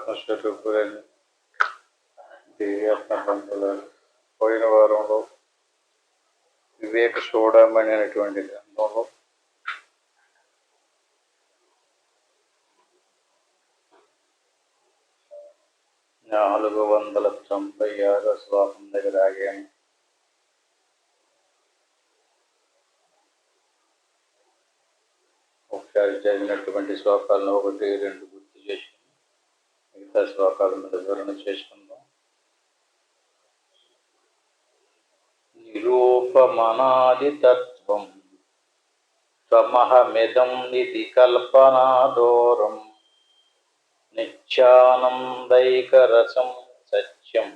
ఆత్మస్వరూపులని దివ్యాత్మ బంధువులను పోయిన వారంలో వివేక చూడమని అనేటువంటి గ్రంథంలో 496 శ్లోకం దగ్గర ఆగాను. ఒకసారి చదివినటువంటి శ్లోకాలను 1, 2 గుర్తు చేసుకుని మిగతా శ్లోకాల మీద వివరణ చేసుకుందాం. నిరూపమనాది తత్వం త్వమహమిదం ఇది కల్పనాదోరం నిత్యానందైకరసం సత్యం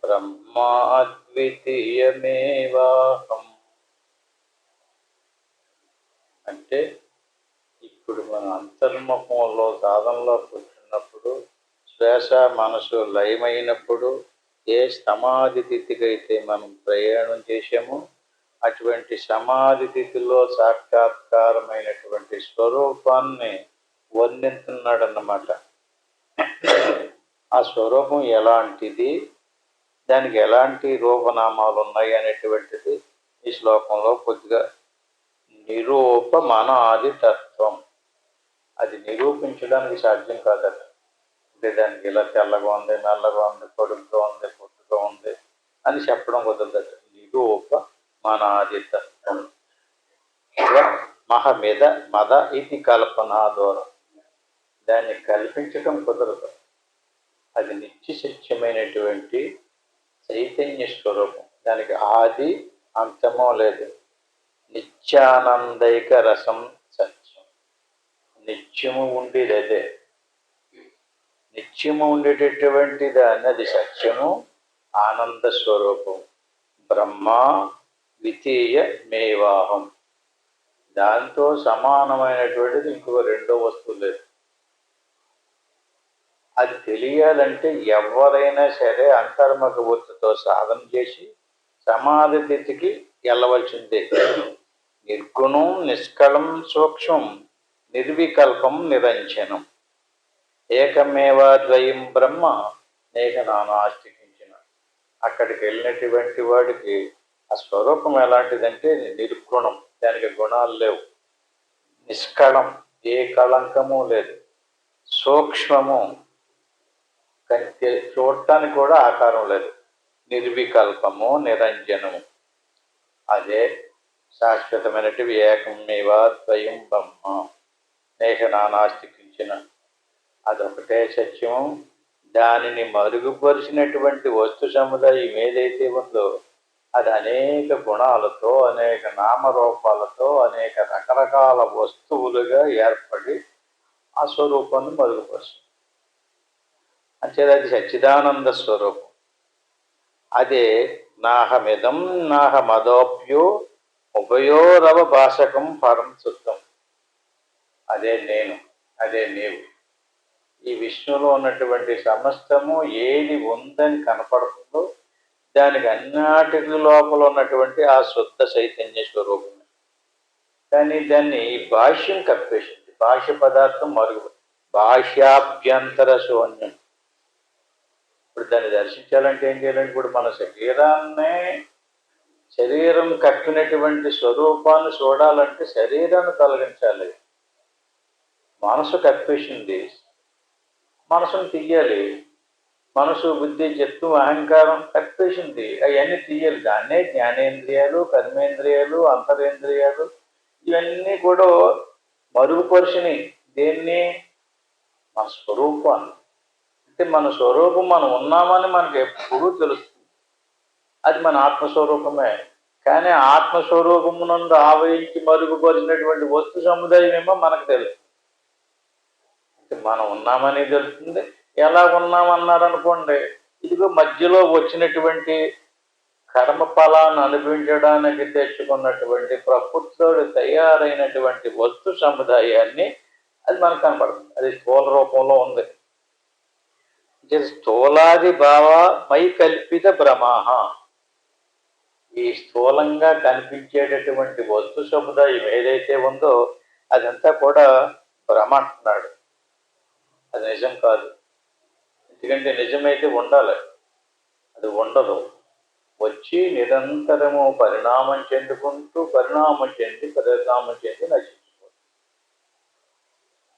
బ్రహ్మాద్వితీయమేవాహం. అంటే ఇప్పుడు మన అంతర్ముఖంలో సాధనలో కూర్చున్నప్పుడు శ్వాస మనసు లయమైనప్పుడు ఏ సమాధి స్థితికైతే మనం ప్రయాణం చేసామో అటువంటి సమాధి స్థితిలో సాక్షాత్కారమైనటువంటి స్వరూపాన్ని వర్ణిస్తున్నాడు అన్నమాట. ఆ స్వరూపం ఎలాంటిది, దానికి ఎలాంటి రూపనామాలు ఉన్నాయి అనేటువంటిది ఈ శ్లోకంలో కొద్దిగా నిరూపమనాది తత్వం. అది నిరూపించడానికి సాధ్యం కాదట. అంటే దానికి ఇలా తెల్లగా ఉంది, నల్లగా ఉంది, పొడుగ్గా ఉంది, పొట్టుగా ఉంది అని చెప్పడం కుదరదట. నిరూపమనాది తత్వం మహమిద మద ఇది కల్పనాదోరం. దాన్ని కల్పించటం కుదరదు. అది నిత్య సత్యమైనటువంటి చైతన్య స్వరూపం. దానికి ఆది అంతమో లేదు. నిత్యానందైక రసం సత్యం. నిత్యము ఉండేది అదే. నిత్యము ఉండేటటువంటిది అన్నది సత్యము, ఆనంద స్వరూపం. బ్రహ్మ ద్వితీయ మేవాహం. దాంతో సమానమైనటువంటిది ఇంకొక రెండో వస్తువు లేదు. అది తెలియాలంటే ఎవరైనా సరే అంతర్ముఖ వృత్తితో సాధన చేసి సమాధి స్థితికి వెళ్ళవలసిందే. నిర్గుణం నిష్కళం సూక్ష్మం నిర్వికల్పం నిరంజనం ఏకమేవా ద్వయం బ్రహ్మ నేక నానాస్తికించిన. అక్కడికి వెళ్ళినటువంటి వాడికి ఆ స్వరూపం ఎలాంటిదంటే నిర్గుణం, దానికి గుణాలు లేవు. నిష్కళం, ఏ కళంకము లేదు. సూక్ష్మము, చూడటానికి కూడా ఆకారం లేదు. నిర్వికల్పము నిరంజనము, అదే శాశ్వతమైనటివి. ఏకమేవా ద్వయం బ్రహ్మ నేక నానాస్తికించిన. అదొకటే సత్యము. దానిని మరుగుపరిచినటువంటి వస్తు సముదాయం ఏదైతే ఉందో అది అనేక గుణాలతో, అనేక నామరూపాలతో, అనేక రకరకాల వస్తువులుగా ఏర్పడి ఆ స్వరూపాన్ని మరుగుపరుస్తుంది. అంచేది అది సచ్చిదానంద స్వరూపం. అదే నాహమిదం నాహమదోప్యో ఉభయోరవ భాషకం పరం శుద్ధం. అదే నేను, అదే నీవు. ఈ విశ్వంలో ఉన్నటువంటి సమస్తము ఏది ఉందని కనపడుతుందో దానికి అన్నిటికి లోపల ఉన్నటువంటి ఆ శుద్ధ చైతన్య స్వరూపమే. కానీ దాన్ని భాష్యం కప్పేసింది. భాష్య పదార్థం మరుగు, భాష్యాభ్యంతర శూన్యం. ఇప్పుడు దాన్ని దర్శించాలంటే ఏం చేయాలంటే, ఇప్పుడు మన శరీరం కప్పినటువంటి స్వరూపాన్ని చూడాలంటే శరీరాన్ని తొలగించాలి. మనసు కప్పేసింది, మనసును తీయాలి. మనసు, బుద్ధి, చిత్తం, అహంకారం కప్పేసింది, అవన్నీ తీయాలి. దాన్నే జ్ఞానేంద్రియాలు, కర్మేంద్రియాలు, అంతరేంద్రియాలు ఇవన్నీ కూడా మరుగుపరిచినాయి. దేన్ని? మన స్వరూపాన్ని. అంటే మన స్వరూపం మనం ఉన్నామని మనకు ఎప్పుడూ తెలుస్తుంది. అది మన ఆత్మస్వరూపమే. కానీ ఆత్మస్వరూపమునందు ఆవరించి మరుగుపరిచినటువంటి వస్తు సముదాయం ఏమో మనకు తెలుస్తుంది. మనం ఉన్నామని తెలుస్తుంది. ఎలా ఉన్నామన్నారనుకోండి, ఇదిగో మధ్యలో వచ్చినటువంటి కర్మ ఫలాన్ని అనుభవించడానికి తెచ్చుకున్నటువంటి ప్రకృతితో తయారైనటువంటి వస్తు సముదాయాన్ని అది మనకు కనపడుతుంది. అది స్థూల రూపంలో ఉంది. స్థూలాది భావ మై కల్పిత భ్రమాహ. ఈ స్థూలంగా కనిపించేటటువంటి వస్తు సముదాయం ఏదైతే ఉందో అదంతా కూడా భ్రమ అంటున్నాడు. అది నిజం కాదు. ఎందుకంటే నిజమైతే ఉండాలి, అది ఉండదు. వచ్చి నిరంతరము పరిణామం చెందుకుంటూ పరిణామం చెంది నశించిపోతుంది.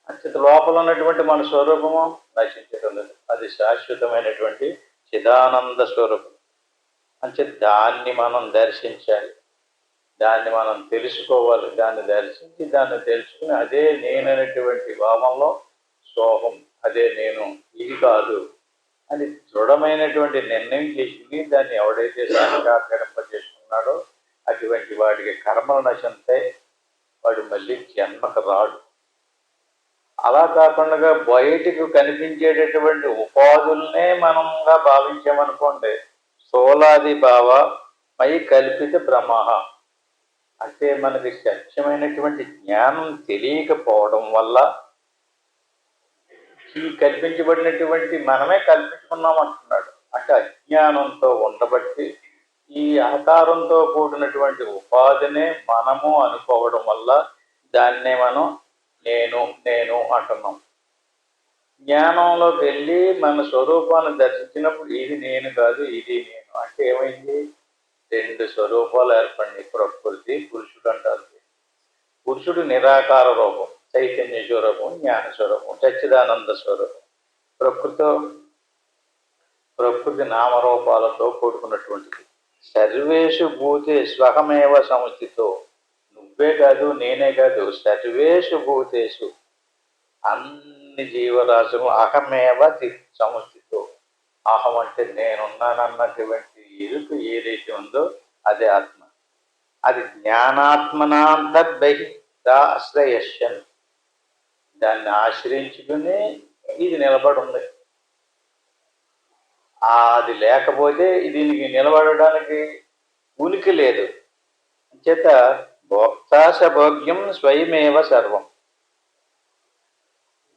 అంచేత లోపల ఉన్నటువంటి మన స్వరూపము నశించడం లేదు, అది శాశ్వతమైనటువంటి చిదానంద స్వరూపం. అంచేత దాన్ని మనం దర్శించాలి, దాన్ని మనం తెలుసుకోవాలి. దాన్ని దర్శించి దాన్ని తెలుసుకుని అదే నేననేటువంటి భావంలో సోహం, అదే నేను, ఇది కాదు అని దృఢమైనటువంటి నిర్ణయం చేసుకుని దాన్ని ఎవడైతే సాక్షాత్కరింపజేసుకున్నాడో అటువంటి వాడికి కర్మలు నశిస్తాయి, వాడు మళ్ళీ జన్మకు రాడు. అలా కాకుండా బయటికి కనిపించేటటువంటి ఉపాధుల్నే మనంగా భావించామనుకోండి, స్థూలాది భావ మై కల్పిత భ్రమ, అంటే మనకి సత్యమైనటువంటి జ్ఞానం తెలియకపోవడం వల్ల ఈ కల్పించబడినటువంటి మనమే కల్పించుకున్నాం అంటున్నాడు. అంటే అజ్ఞానంతో ఉండబట్టి ఈ ఆకారంతో కూడినటువంటి ఉపాధినే మనము అనుకోవడం వల్ల దాన్నే మనం నేను నేను అంటున్నాం. జ్ఞానంలోకి వెళ్ళి మన స్వరూపాన్ని దర్శించినప్పుడు ఇది నేను కాదు, ఇది నేను అంటే ఏమైంది? రెండు స్వరూపాలు ఏర్పడినాయి, ప్రకృతి, పురుషుడు అంటారు. పురుషుడు నిరాకార రూపం, చైతన్య స్వరూపం, జ్ఞాన స్వరూపం, సచ్చిదానంద స్వరూపం. ప్రకృతి నామరూపాలతో కూడుకున్నటువంటిది. సర్వేషు భూతేషు అహమేవ సంస్థితో, నువ్వే కాదు నేనే కాదు, సర్వేషు భూతేషు అన్ని జీవరాశులు అహమేవ సంస్థితో, అహం అంటే నేనున్నానన్నటువంటి ఎరుకు ఏదైతే ఉందో అదే ఆత్మ. అది జ్ఞానాత్మనాంతర్బహిరాశ్రయస్యన్, దాన్ని ఆశ్రయించుకుని ఇది నిలబడి ఉంది. అది లేకపోతే దీనికి నిలబడడానికి ఉనికి లేదు. చేత భోక్తాశ భోగ్యం స్వయమేవ సర్వం,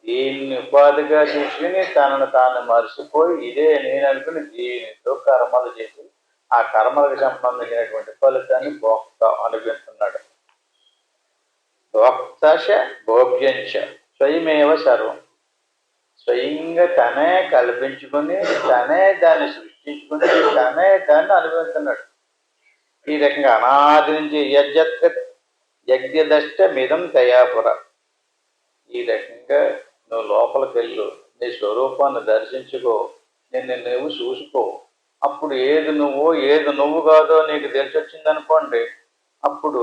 దీన్ని ఉపాధిగా తీసుకుని తనను తాను మరిచిపోయి ఇదే నేను అనుకుని దీనితో కర్మలు చేసి ఆ కర్మలకు సంబంధించినటువంటి ఫలితాన్ని భోక్త అనుభవిస్తున్నాడు. భోక్తాశ భోగ్యంచ స్వయమేవ సర్వం, స్వయంగా తనే కల్పించుకుని తనే దాన్ని సృష్టించుకుని తనే దాన్ని అనుభవిస్తున్నాడు. ఈ రకంగా అనాది నుంచి యజ్ఞదష్ట మిదం దయాపుర, ఈ రకంగా నువ్వు లోపలికి వెళ్ళు, నీ స్వరూపాన్ని దర్శించుకో, నిన్ను నువ్వు చూసుకో. అప్పుడు ఏది నువ్వు కాదో నీకు తెలిసి వచ్చిందనుకోండి, అప్పుడు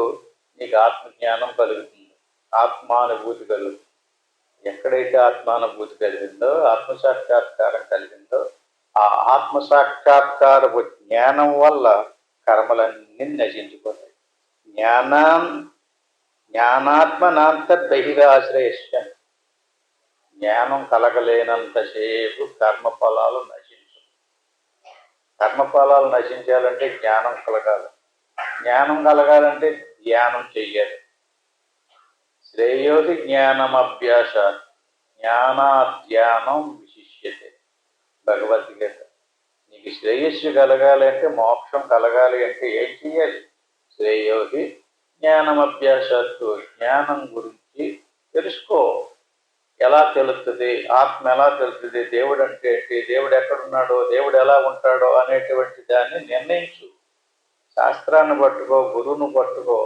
నీకు ఆత్మజ్ఞానం కలుగుతుంది, ఆత్మానుభూతి కలుగుతుంది. ఎక్కడైతే ఆత్మానుభూతి కలిగిందో, ఆత్మసాక్షాత్కారం కలిగిందో, ఆ ఆత్మసాక్షాత్కారపు జ్ఞానం వల్ల కర్మలన్నీ నశించిపోతాయి. జ్ఞానాత్మనాంతర్బహిరాశ్రయస్యం, జ్ఞానం కలగలేనంతసేపు కర్మఫలాలు నశించు. కర్మఫలాలు నశించాలంటే జ్ఞానం కలగాలి, జ్ఞానం కలగాలంటే ధ్యానం చెయ్యాలి. శ్రేయోహి జ్ఞానమభ్యాస జ్ఞానాధ్యానం విశిష్యతే, భగవద్గీత. నీకు శ్రేయస్సు కలగాలి అంటే, మోక్షం కలగాలి అంటే ఏం చెయ్యాలి? శ్రేయోహి జ్ఞానమభ్యాసత్తు, జ్ఞానం గురించి తెలుసుకో. ఎలా తెలుస్తుంది? ఆత్మ ఎలా తెలుస్తుంది? దేవుడు అంటే ఏంటి? దేవుడు ఎక్కడున్నాడో, దేవుడు ఎలా ఉంటాడో అనేటువంటి దాన్ని నిర్ణయించు. శాస్త్రాన్ని పట్టుకో, గురువును పట్టుకో.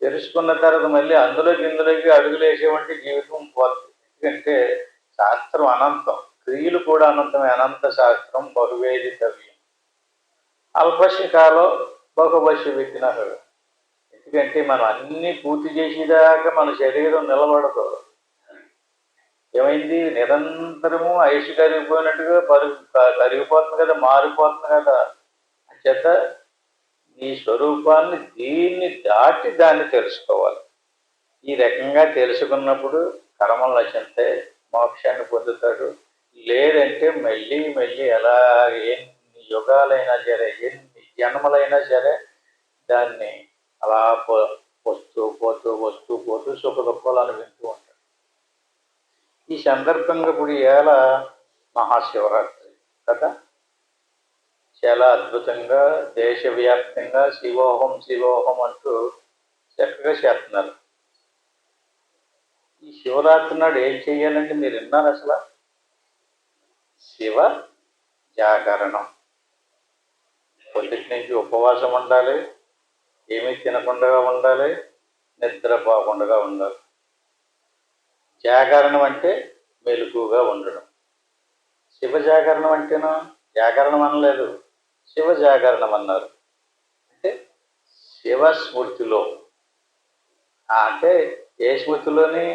తెలుసుకున్న తర్వాత మళ్ళీ ఇందులోకి అడుగులేసేవంటి జీవితం పోతుంది. ఎందుకంటే శాస్త్రం అనంతం, క్రియలు కూడా అనంతమే. అనంత శాస్త్రం బహువేదితవ్యం, అల్పశికాలో బహుభష్య విఘ్నహుడు. ఎందుకంటే మనం అన్ని పూర్తి చేసేదాకా మన శరీరం నిలబడదు. ఏమైంది? నిరంతరము ఐసు కరిగిపోయినట్టుగా కరిగిపోతుంది కదా, మారిపోతుంది కదా. చేత నీ స్వరూపాన్ని దీన్ని దాటి దాన్ని తెలుసుకోవాలి. ఈ రకంగా తెలుసుకున్నప్పుడు కర్మలు నశిస్తాయి, మోక్షాన్ని పొందుతాడు. లేదంటే మళ్ళీ ఎలా ఎన్ని యుగాలైనా సరే, ఎన్ని జన్మలైనా సరే దాన్ని అలా వస్తూ పోతూ సుఖ దుఃఖాలు అనుభవిస్తూ ఉంటాడు. ఈ సందర్భంగా ఇప్పుడు ఇవాళ మహాశివరాత్రి కదా, చాలా అద్భుతంగా దేశవ్యాప్తంగా శివోహం అంటూ చక్కగా చేస్తున్నారు. ఈ శివరాత్రి నాడు ఏం చెయ్యాలంటే మీరు విన్నారు అసలు? శివ జాగరణం. పొద్దుటి నుంచి ఉపవాసం ఉండాలి, ఏమీ తినకుండా ఉండాలి, నిద్రపోకుండా ఉండాలి. జాగరణం అంటే మెలకుగా ఉండడం. శివ జాగరణం అంటేనో జాగరణం అనలేదు, శివ జాగరణం అన్నారు. అంటే శివ స్మృతిలో, అంటే ఏ స్మృతిలోని,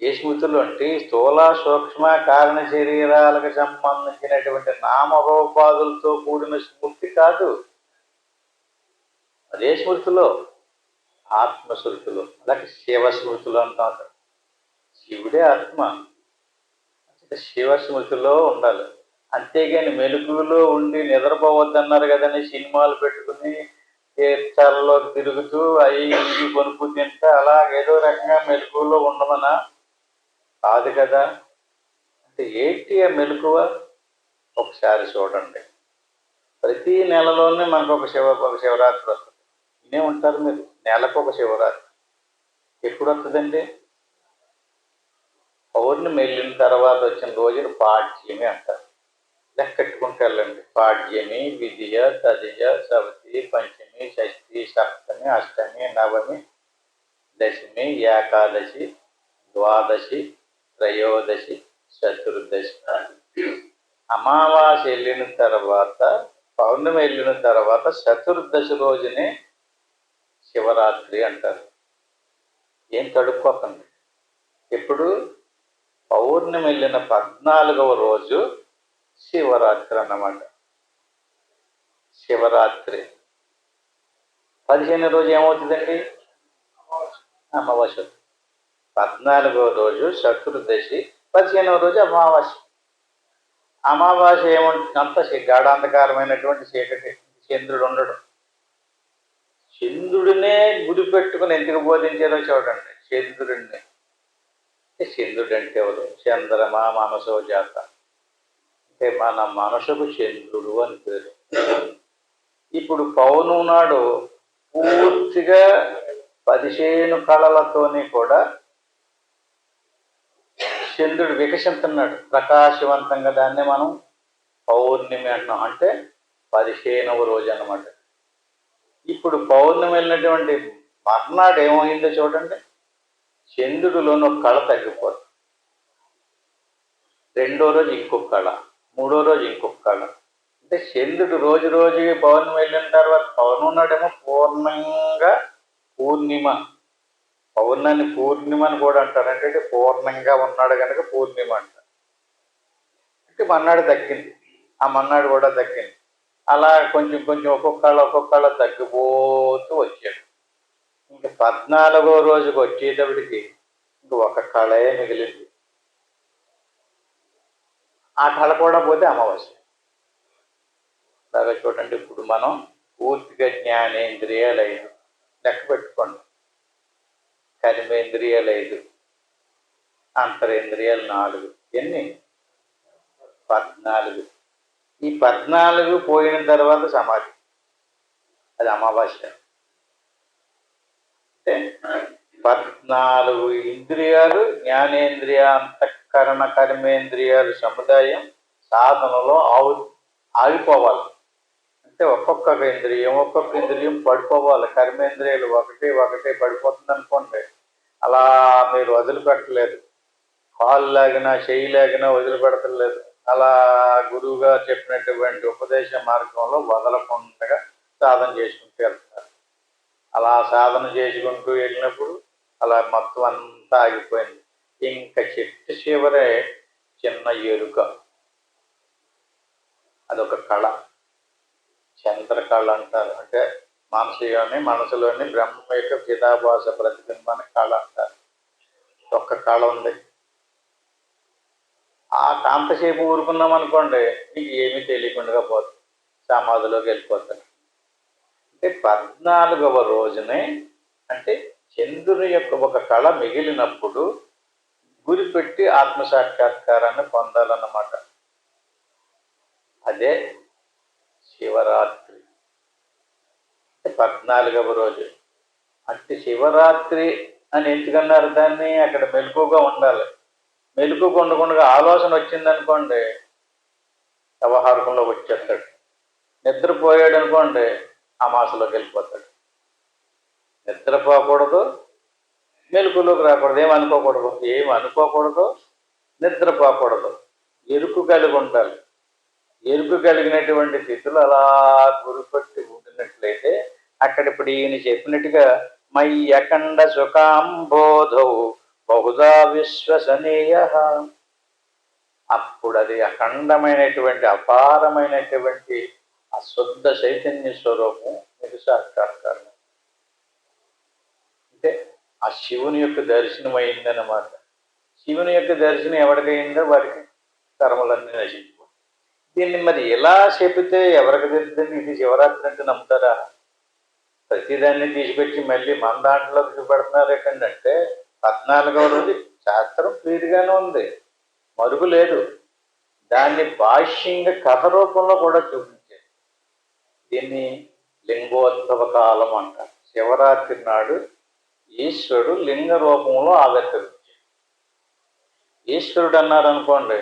ఏ స్మృతిలో అంటే స్థూల సూక్ష్మ కారణ శరీరాలకు సంబంధించినటువంటి నామరూపాదులతో కూడిన స్మృతి కాదు. అదే స్మృతిలో, ఆత్మస్మృతిలో, అలాగే శివ స్మృతిలో అంటాం. శివుడే ఆత్మ, శివ స్మృతిలో ఉండాలి. అంతేగాని మెలకువలో ఉండి నిద్రపోవద్దన్నారు కదండి. సినిమాలు పెట్టుకుని తీర్థాలలో తిరుగుతూ అవి ఇవి కొనుక్కు తింటే అలా ఏదో రకంగా మెలకువలో ఉండమనా? కాదు కదా. అంటే ఏంటి ఆ మెలకువ? ఒకసారి చూడండి. ప్రతి నెలలోనే మనకు ఒక శివరాత్రి వస్తుంది. వినే ఉంటారు మీరు, నెలకు ఒక శివరాత్రి. ఎప్పుడు వస్తుందండి? పౌర్ణమి వెళ్ళిన తర్వాత వచ్చిన రోజును పాడ్యమి అంటారు. లెక్కెట్టుకుంటూ వెళ్ళండి. పాడ్యమి, విజయ, తదియ, సవతి, పంచమి, షష్ఠి, సప్తమి, అష్టమి, నవమి, దశమి, ఏకాదశి, ద్వాదశి, త్రయోదశి, చతుర్దశి. అమావాస్య వెళ్ళిన తర్వాత, పౌర్ణమి వెళ్ళిన తర్వాత చతుర్దశి రోజునే శివరాత్రి అంటారు. ఏం తడుక్కోకండి. ఎప్పుడు? పౌర్ణమి వెళ్ళిన 14వ రోజు శివరాత్రి అన్నమాట. శివరాత్రి 15వ రోజు ఏమవుతుందండి? అమావాస్య. 14వ రోజు చతుర్దశి, 15వ రోజు అమావాస్య. అమావాస్య ఏముంటుంది? అంత గాఢాంధకారమైనటువంటి చీకటి, చంద్రుడు ఉండడు. చంద్రుడినే గురి పెట్టుకుని ఎందుకు బోధించారో చూడండి. చంద్రుడిని, చంద్రుడు అంటే ఎవరు? చంద్రమా మనసో జాత, అంటే మన మనసుకు చంద్రుడు అని పేరు. ఇప్పుడు పౌర్ణమి నాడు పూర్తిగా 15 కళలతోని కూడా చంద్రుడు వికసిస్తున్నాడు ప్రకాశవంతంగా. దాన్ని మనం పౌర్ణమి అంటున్నాం. అంటే 15వ రోజు అన్నమాట. ఇప్పుడు పౌర్ణమి వెళ్ళినటువంటి మర్నాడు ఏమైందో చూడండి. చంద్రుడిలోని ఒక కళ తగ్గిపోతుంది. 2వ రోజు ఇంకొక కళ, 3వ రోజు ఇంకొక కళ. అంటే చంద్రుడు రోజు రోజుకి పౌర్ణమి వెళ్ళిన తర్వాత, పౌర్ణమి నాడేమో పూర్ణంగా పూర్ణిమ, పౌర్ణాన్ని పూర్ణిమ అని కూడా అంటారు. అంటే పూర్ణంగా ఉన్నాడు కనుక పూర్ణిమ అంటారు. అంటే మన్నాడు తగ్గింది, ఆ మన్నాడు కూడా తగ్గింది. అలా కొంచెం కొంచెం ఒక్కొక్కళ్ళ తగ్గిపోతూ వచ్చాడు. ఇంక 14వ రోజుకి వచ్చేటప్పటికి ఇంక ఒక కళే మిగిలింది. ఆ కళ కూడా పోతే అమావాస్య. బాగా చూడండి. ఇప్పుడు మనం పూర్తిగా జ్ఞానేంద్రియాలు 5, లెక్క పెట్టుకోండి. కర్మేంద్రియాలు 5, అంతరేంద్రియాలు 4. ఎన్ని? 14. ఈ 14 పోయిన తర్వాత సమాధి, అది అమావాస్య. అంటే 14 ఇంద్రియాలు, జ్ఞానేంద్రియ, అంతఃకరణ, కర్మేంద్రియాలు సముదాయం సాధనలో ఆగిపోవాలి. అంటే ఒక్కొక్క ఇంద్రియం పడిపోవాలి. కర్మేంద్రియాలు ఒకటే పడిపోతుంది అనుకోండి, అలా మీరు వదిలిపెట్టలేదు. కాలు లాగినా చెయ్యి లాగినా వదిలిపెడతలేదు. అలా గురువుగా చెప్పినటువంటి ఉపదేశ మార్గంలో వదలకుండా సాధన చేసుకుంటూ వెళ్తున్నారు. అలా సాధన చేసుకుంటూ వెళ్ళినప్పుడు అలా మొత్తం అంతా ఆగిపోయింది. ఇంకా చెట్టు చివరే చిన్న ఎరుక, అదొక కళ, చంద్రకళ అంటారు. అంటే మనసులోని బ్రహ్మ యొక్క చిదాభాస ప్రతిబింబాన్ని కళ అంటారు. ఒక్క కళ ఉంది. ఆ కాంతసేపు ఊరుకున్నాం అనుకోండి, మీకు ఏమీ తెలియకుండా పోతుంది, సమాధిలోకి వెళ్ళిపోతారు. అంటే 14వ రోజునే, అంటే చంద్రుని యొక్క ఒక కళ మిగిలినప్పుడు గురిపెట్టి ఆత్మసాక్షాత్కారాన్ని పొందాలన్నమాట. అదే శివరాత్రి. 14వ రోజు అంటే శివరాత్రి అని ఎందుకన్నారు దాన్ని? అక్కడ మెలకువగా ఉండాలి. మెలకు కొండకుండా ఆలోచన వచ్చిందనుకోండి వ్యవహారకంలోకి వచ్చేస్తాడు. నిద్రపోయాడు అనుకోండి అమాసలోకి వెళ్ళిపోతాడు. నిద్రపోకూడదు, మెలకులోకి రాకూడదు, ఏమనుకోకూడదు, నిద్రపోకూడదు, ఎరుకు కలిగి ఉండాలి. ఎరుకు కలిగినటువంటి స్థితులు అలా గురిపట్టి ఉంటున్నట్లయితే అక్కడ ఇప్పుడు ఈయన చెప్పినట్టుగా మయి అఖండ సుఖాంబోధౌ బహుదా విశ్వసనీయ, అప్పుడు అది అఖండమైనటువంటి అపారమైనటువంటి ఆ శుద్ధ చైతన్య స్వరూపం మీకు సాక్షాత్కారం. అంటే ఆ శివుని యొక్క దర్శనం అయిందన్నమాట. శివుని యొక్క దర్శనం ఎవరికైందో వారికి కర్మలన్నీ నశించిపోయి. దీన్ని మరి ఎలా చెబితే ఎవరికి తెలుస్తుంది? ఇది శివరాత్రి అంటే నమ్ముతారా? ప్రతిదాన్ని తీసుకొచ్చి మళ్ళీ మన దాంట్లోకి చూపెడుతున్నారు ఏంటంటే 14వ రోజు శాస్త్రం క్లియర్గానే ఉంది, మరుగు లేదు. దాన్ని భాష్యంగా కథ రూపంలో కూడా చూపించారు. దీన్ని లింగోద్భవ కాలం అంటారు. శివరాత్రి నాడు ఈశ్వరుడు లింగ రూపంలో ఆవిర్భవించాడు. ఈశ్వరుడు అన్నారనుకోండి,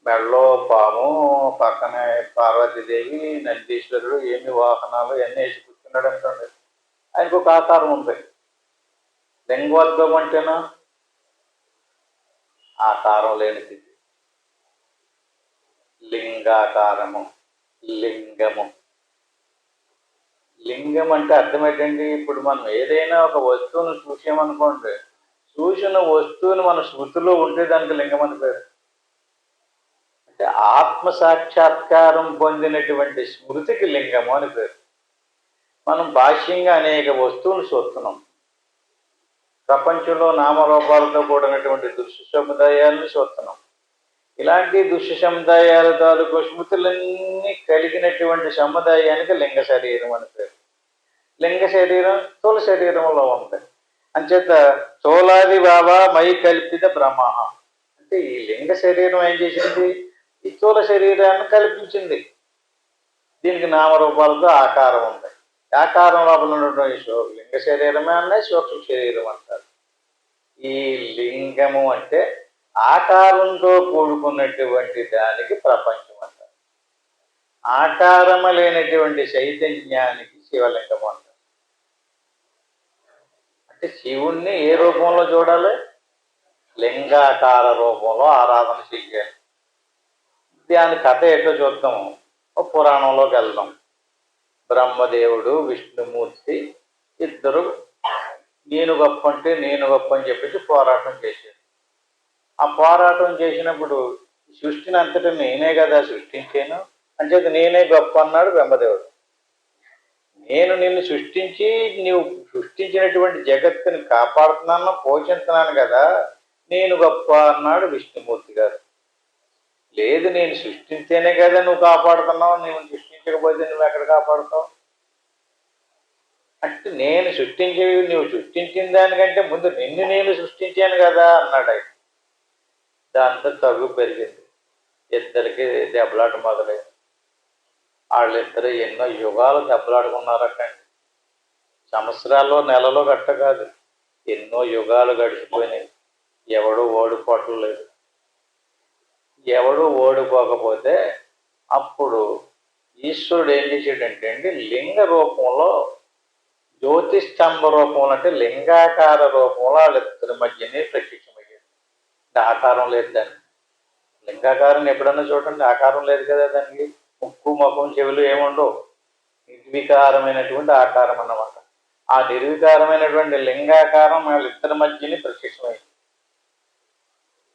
మెడలో పాము, పక్కనే పార్వతీదేవి, నందీశ్వరుడు, ఏమి వాహనాలు ఎన్ని వేసి కూర్చున్నాడు అనుకోండి, ఆయనకు ఒక ఆకారం ఉంది. లింగోద్భవం అంటేనా ఆకారం లేని స్థితి. లింగాకారము, లింగము. లింగం అంటే అర్థం ఏంటండి? ఇప్పుడు మనం ఏదైనా ఒక వస్తువును చూసామనుకోండి, చూసిన వస్తువుని మన స్మృతిలో ఉంటే దానికి లింగం అని పేరు. అంటే ఆత్మ సాక్షాత్కారం పొందినటువంటి స్మృతికి లింగము అని పేరు. మనం బాహ్యంగా అనేక వస్తువులు చూస్తున్నాం. ప్రపంచంలో నామరూపాలతో కూడినటువంటి దృశ్య సముదాయాలను చూస్తున్నాం. ఇలాంటి దృశ్య సముదాయాల తాలూకు స్మృతులన్నీ కలిగినటువంటి సముదాయానికి లింగ శరీరం అని పేరు. లింగ శరీరం స్థూల శరీరంలో ఉంది. అంచేత స్థూలాది బాబా మై కల్పిత బ్రహ్మ. అంటే ఈ లింగ శరీరం ఏం చేసింది? ఈ స్థూల శరీరాన్ని కల్పించింది. దీనికి నామరూపాలతో ఆకారం ఉంది. ఆకారం లోపల ఉన్నటువంటి లింగ శరీరమే అన్నాయి, సూక్ష్మ శరీరం అంటారు. ఈ లింగము అంటే ఆకారంతో కూడుకున్నటువంటి దానికి ప్రపంచం అంటారు. ఆకారము లేనటువంటి చైతన్యానికి శివలింగము అంటారు. అంటే శివుణ్ణి ఏ రూపంలో చూడాలి? లింగాకార రూపంలో ఆరాధన చెయ్యాలి. దాని కథ ఎటో చూద్దాము. ఒక పురాణంలోకి వెళ్దాం. బ్రహ్మదేవుడు, విష్ణుమూర్తి ఇద్దరు నేను గొప్ప అంటే నేను గొప్ప అని చెప్పేసి పోరాటం చేశారు. ఆ పోరాటం చేసినప్పుడు సృష్టిని అంతటా నేనే కదా సృష్టించాను, అంచేత నేనే గొప్ప అన్నాడు బ్రహ్మదేవుడు. నేను నిన్ను సృష్టించి నీవు సృష్టించినటువంటి జగత్తుని కాపాడుతున్నాను, పోషిస్తున్నాను కదా, నేను గొప్ప అన్నాడు విష్ణుమూర్తి గారు. లేదు, నేను సృష్టించేనే కదా నువ్వు కాపాడుతున్నావు, నువ్వు సృష్టించకపోతే నువ్వు ఎక్కడ కాపాడుతావు అంటే, నేను నువ్వు సృష్టించిన దానికంటే ముందు నిన్ను నేను సృష్టించాను కదా అన్నాడు ఆయన. దాంతో తగ్గు పెరిగింది. ఇద్దరికి దెబ్బలాట మొదలైంది. వాళ్ళిద్దరు ఎన్నో యుగాలు దెబ్బలాడుకున్నారటండి. సంవత్సరాల్లో నెలలో గట్ట కాదు, ఎన్నో యుగాలు గడిచిపోయినాయి. ఎవడూ ఓడిపోవట్లేదు. ఎవడూ ఓడిపోకపోతే అప్పుడు ఈశ్వరుడు ఏం చేసాడంటే అండి, లింగ రూపంలో, జ్యోతి స్తంభ రూపంలో, అంటే లింగాకార రూపంలో వాళ్ళిద్దరి మధ్యనే ప్రత్యక్షమయ్యాడు. ఆకారం లేదు దానికి. లింగాకారం ఎప్పుడన్నా చూడండి, ఆకారం లేదు కదా దానికి. ముక్కు, ముఖం, చెవులు ఏముండవు. నిర్వికారమైనటువంటి ఆకారం అన్నమాట. ఆ నిర్వికారమైనటువంటి లింగాకారం వాళ్ళిద్దరి మధ్యని ప్రత్యక్షమైంది.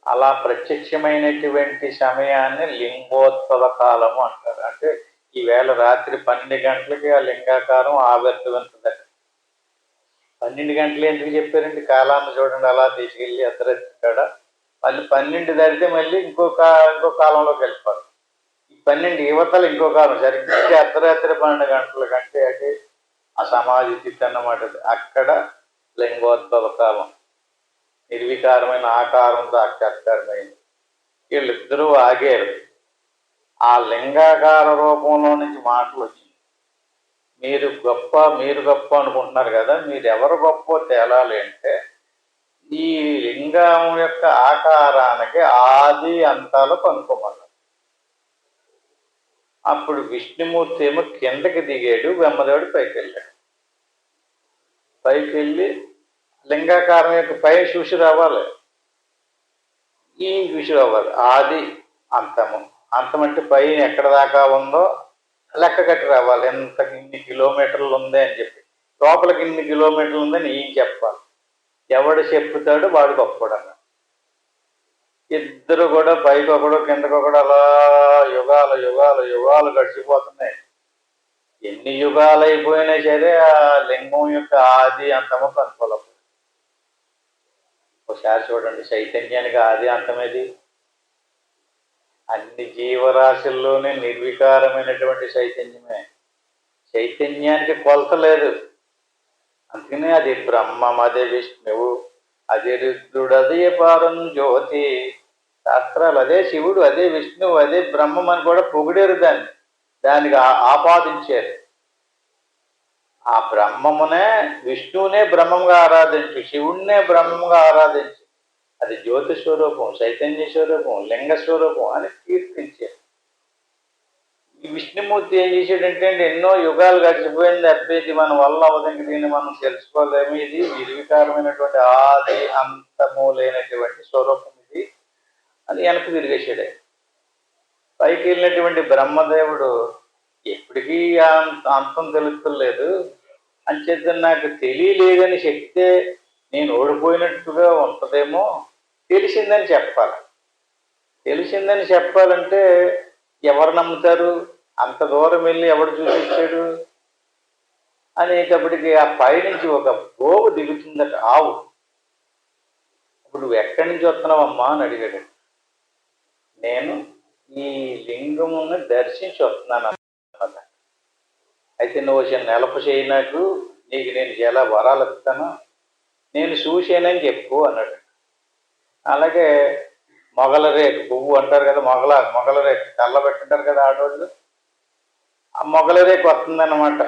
అలా ప్రత్యక్షమైనటువంటి సమయాన్ని లింగోద్భవ కాలము అంటారు. అంటే ఈవేళ రాత్రి 12 గంటలకి ఆ లింగాకారం ఆవిర్భవించదట. 12 గంటలు ఎందుకు చెప్పారండి? కాలాన్ని చూడండి, అలా తీసుకెళ్ళి అర్ధరాత్రి మళ్ళీ 12 దాటితే మళ్ళీ ఇంకో కాలంలోకి వెళ్ళిపోవాలి. ఈ 12 యువతలు ఇంకో కాలం, సరిగ్గా అర్ధరాత్రి 12 గంటల కంటే అంటే ఆ సమాధి స్థితి అన్నమాట. అక్కడ లింగోద్భవ కాలం, నిర్వికారమైన ఆకారంతో సాక్షాత్కారమైంది. వీళ్ళిద్దరూ ఆగారు. ఆ లింగాకార రూపంలో నుంచి మాటలు వచ్చింది. మీరు గొప్ప అనుకుంటున్నారు కదా, మీరు ఎవరు గొప్ప తేలాలి అంటే, ఈ లింగం యొక్క ఆకారానికి ఆది అంతాలు కనుక్కోమన్నారు. అప్పుడు విష్ణుమూర్తి ఏమో కిందకి దిగాడు, బ్రహ్మదేవుడు పైకి వెళ్ళాడు. పైకి వెళ్ళి లింగాకారం యొక్క పై చూసి రావాలి, ఈ చూసి రావాలి. ఆది అంతము. అంతం అంటే పైన ఎక్కడ దాకా ఉందో లెక్క కట్టి రావాలి. ఇన్ని కిలోమీటర్లు ఉంది అని చెప్పి, లోపలికి ఇన్ని కిలోమీటర్లు ఉందని ఈయన చెప్పాలి. ఎవడు చెప్పుతాడు వాడు గొప్పడు అన్న. ఇద్దరు కూడా పైకి ఒకడు కిందకి ఒకడు అలా యుగాలు యుగాలు యుగాలు గడిచిపోతున్నాయి. ఎన్ని యుగాలు అయిపోయినా సరే ఆ లింగం యొక్క ఆది అంతము కనుకోలేదు. ఒకసారి చూడండి, చైతన్యానికి ఆది అంతమేది? అన్ని జీవరాశుల్లోనే నిర్వికారమైనటువంటి చైతన్యమే. చైతన్యానికి కొలత లేదు. అందుకనే అది బ్రహ్మం, అదే విష్ణువు, అదే రుద్రుడు, అదే పారం జ్యోతి. శాస్త్రాలు అదే శివుడు, అదే విష్ణువు, అదే బ్రహ్మం అని కూడా పొగిడారు. దానికి ఆపాదించారు. ఆ బ్రహ్మమునే, విష్ణువునే బ్రహ్మంగా ఆరాధించు, శివుణ్ణే బ్రహ్మంగా ఆరాధించు. అది జ్యోతి స్వరూపం, చైతన్య స్వరూపం, లింగ స్వరూపం అని కీర్తించారు. ఈ విష్ణుమూర్తి ఏం చేశాడంటే అండి, ఎన్నో యుగాలు గడిచిపోయింది, అబ్బేది మన వల్ల అవదండి, దీన్ని మనం తెలుసుకోలేము, ఇది నిర్వికారమైనటువంటి ఆది అంతము లేనటువంటి స్వరూపం ఇది అని వెనక్కి తిరిగేసాడు. పైకి వెళ్ళినటువంటి బ్రహ్మదేవుడు ఎప్పటికీ అంతం తెలుస్తలేదు, అంచేత నాకు తెలియలేదని చెప్తే నేను ఓడిపోయినట్టుగా ఉంటుందేమో, తెలిసిందని చెప్పాలి. తెలిసిందని చెప్పాలంటే ఎవరు నమ్ముతారు? అంత దూరం వెళ్ళి ఎవడు చూపించాడు అనేటప్పటికి ఆ పైనుంచి ఒక గోవు దిగుతుందట, ఆవు. ఇప్పుడు నువ్వు ఎక్కడి నుంచి వస్తున్నావమ్మా అని అడిగాడు. నేను ఈ లింగమును దర్శించి వస్తున్నాను అన్నమాట. అయితే నువ్వు నెలపు చేయి, నాకు నీకు నేను ఎలా వరాలు ఇస్తాను, నేను చూసానని చెప్పు అన్నాడు. అలాగే మొగల రేకు పువ్వు అంటారు కదా, మొగల రేకు కళ్ళబెట్టుంటారు కదా ఆడవాళ్ళు, ఆ మొగల రేకు వస్తుందన్నమాట.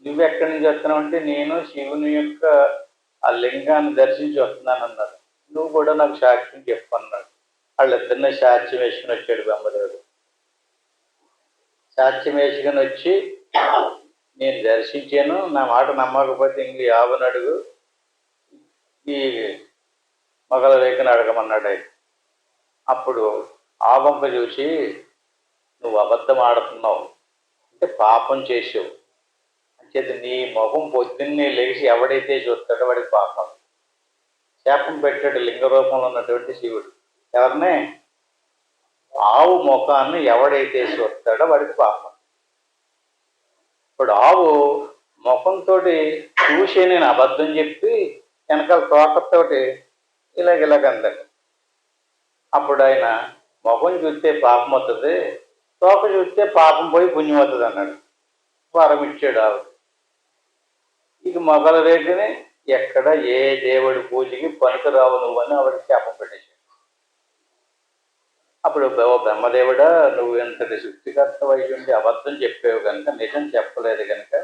నువ్వెక్కడి నుంచి వస్తున్నావు అంటే నేను శివుని యొక్క ఆ లింగాన్ని దర్శించి వస్తున్నాను అన్నాడు. నువ్వు కూడా నాకు సాక్ష్యం చెప్పు అన్నాడు. వాళ్ళిద్దరినీ సాక్ష్యం వేసుకుని వచ్చాడు బ్రహ్మదేవుడు. సాక్ష్యం వేసుకుని వచ్చి, నేను దర్శించాను, నా మాట నమ్మకపోతే ఇంక యావని అడుగు, ఈ మొగల రేఖను అడగమన్నాడు ఆయన. అప్పుడు ఆవంక చూసి, నువ్వు అబద్ధం ఆడుతున్నావు, అంటే పాపం చేసావు, అంచేది నీ మొహం పొద్దున్నే లేచి ఎవడైతే చూస్తాడో వాడికి పాపం. శాపం పెట్టాడు లింగ రూపంలో ఉన్నటువంటి శివుడు. ఎవరినే? ఆవు ముఖాన్ని ఎవడైతే చూస్తాడో వాడికి పాపం. ఇప్పుడు ఆవు ముఖంతో చూసే నేను అబద్ధం చెప్పి వెనకాల తోకతోటి ఇలాగందండి. అప్పుడు ఆయన ముఖం చూస్తే పాపం వస్తుంది, తోక చూస్తే పాపం పోయి పుణ్యం అవుతుంది అన్నాడు. వరం ఇచ్చాడు ఆవు. ఇక మొగల రేఖని ఎక్కడ ఏ దేవుడి పూజకి పనికిరావు నువ్వు అని ఆవిడకి శాపం పెట్టేశాడు. అప్పుడు బ్రహ్మదేవుడా, నువ్వు ఎంతటి సృష్టికర్త వైద్యుండి అబద్ధం చెప్పావు కనుక, నిజం చెప్పలేదు కనుక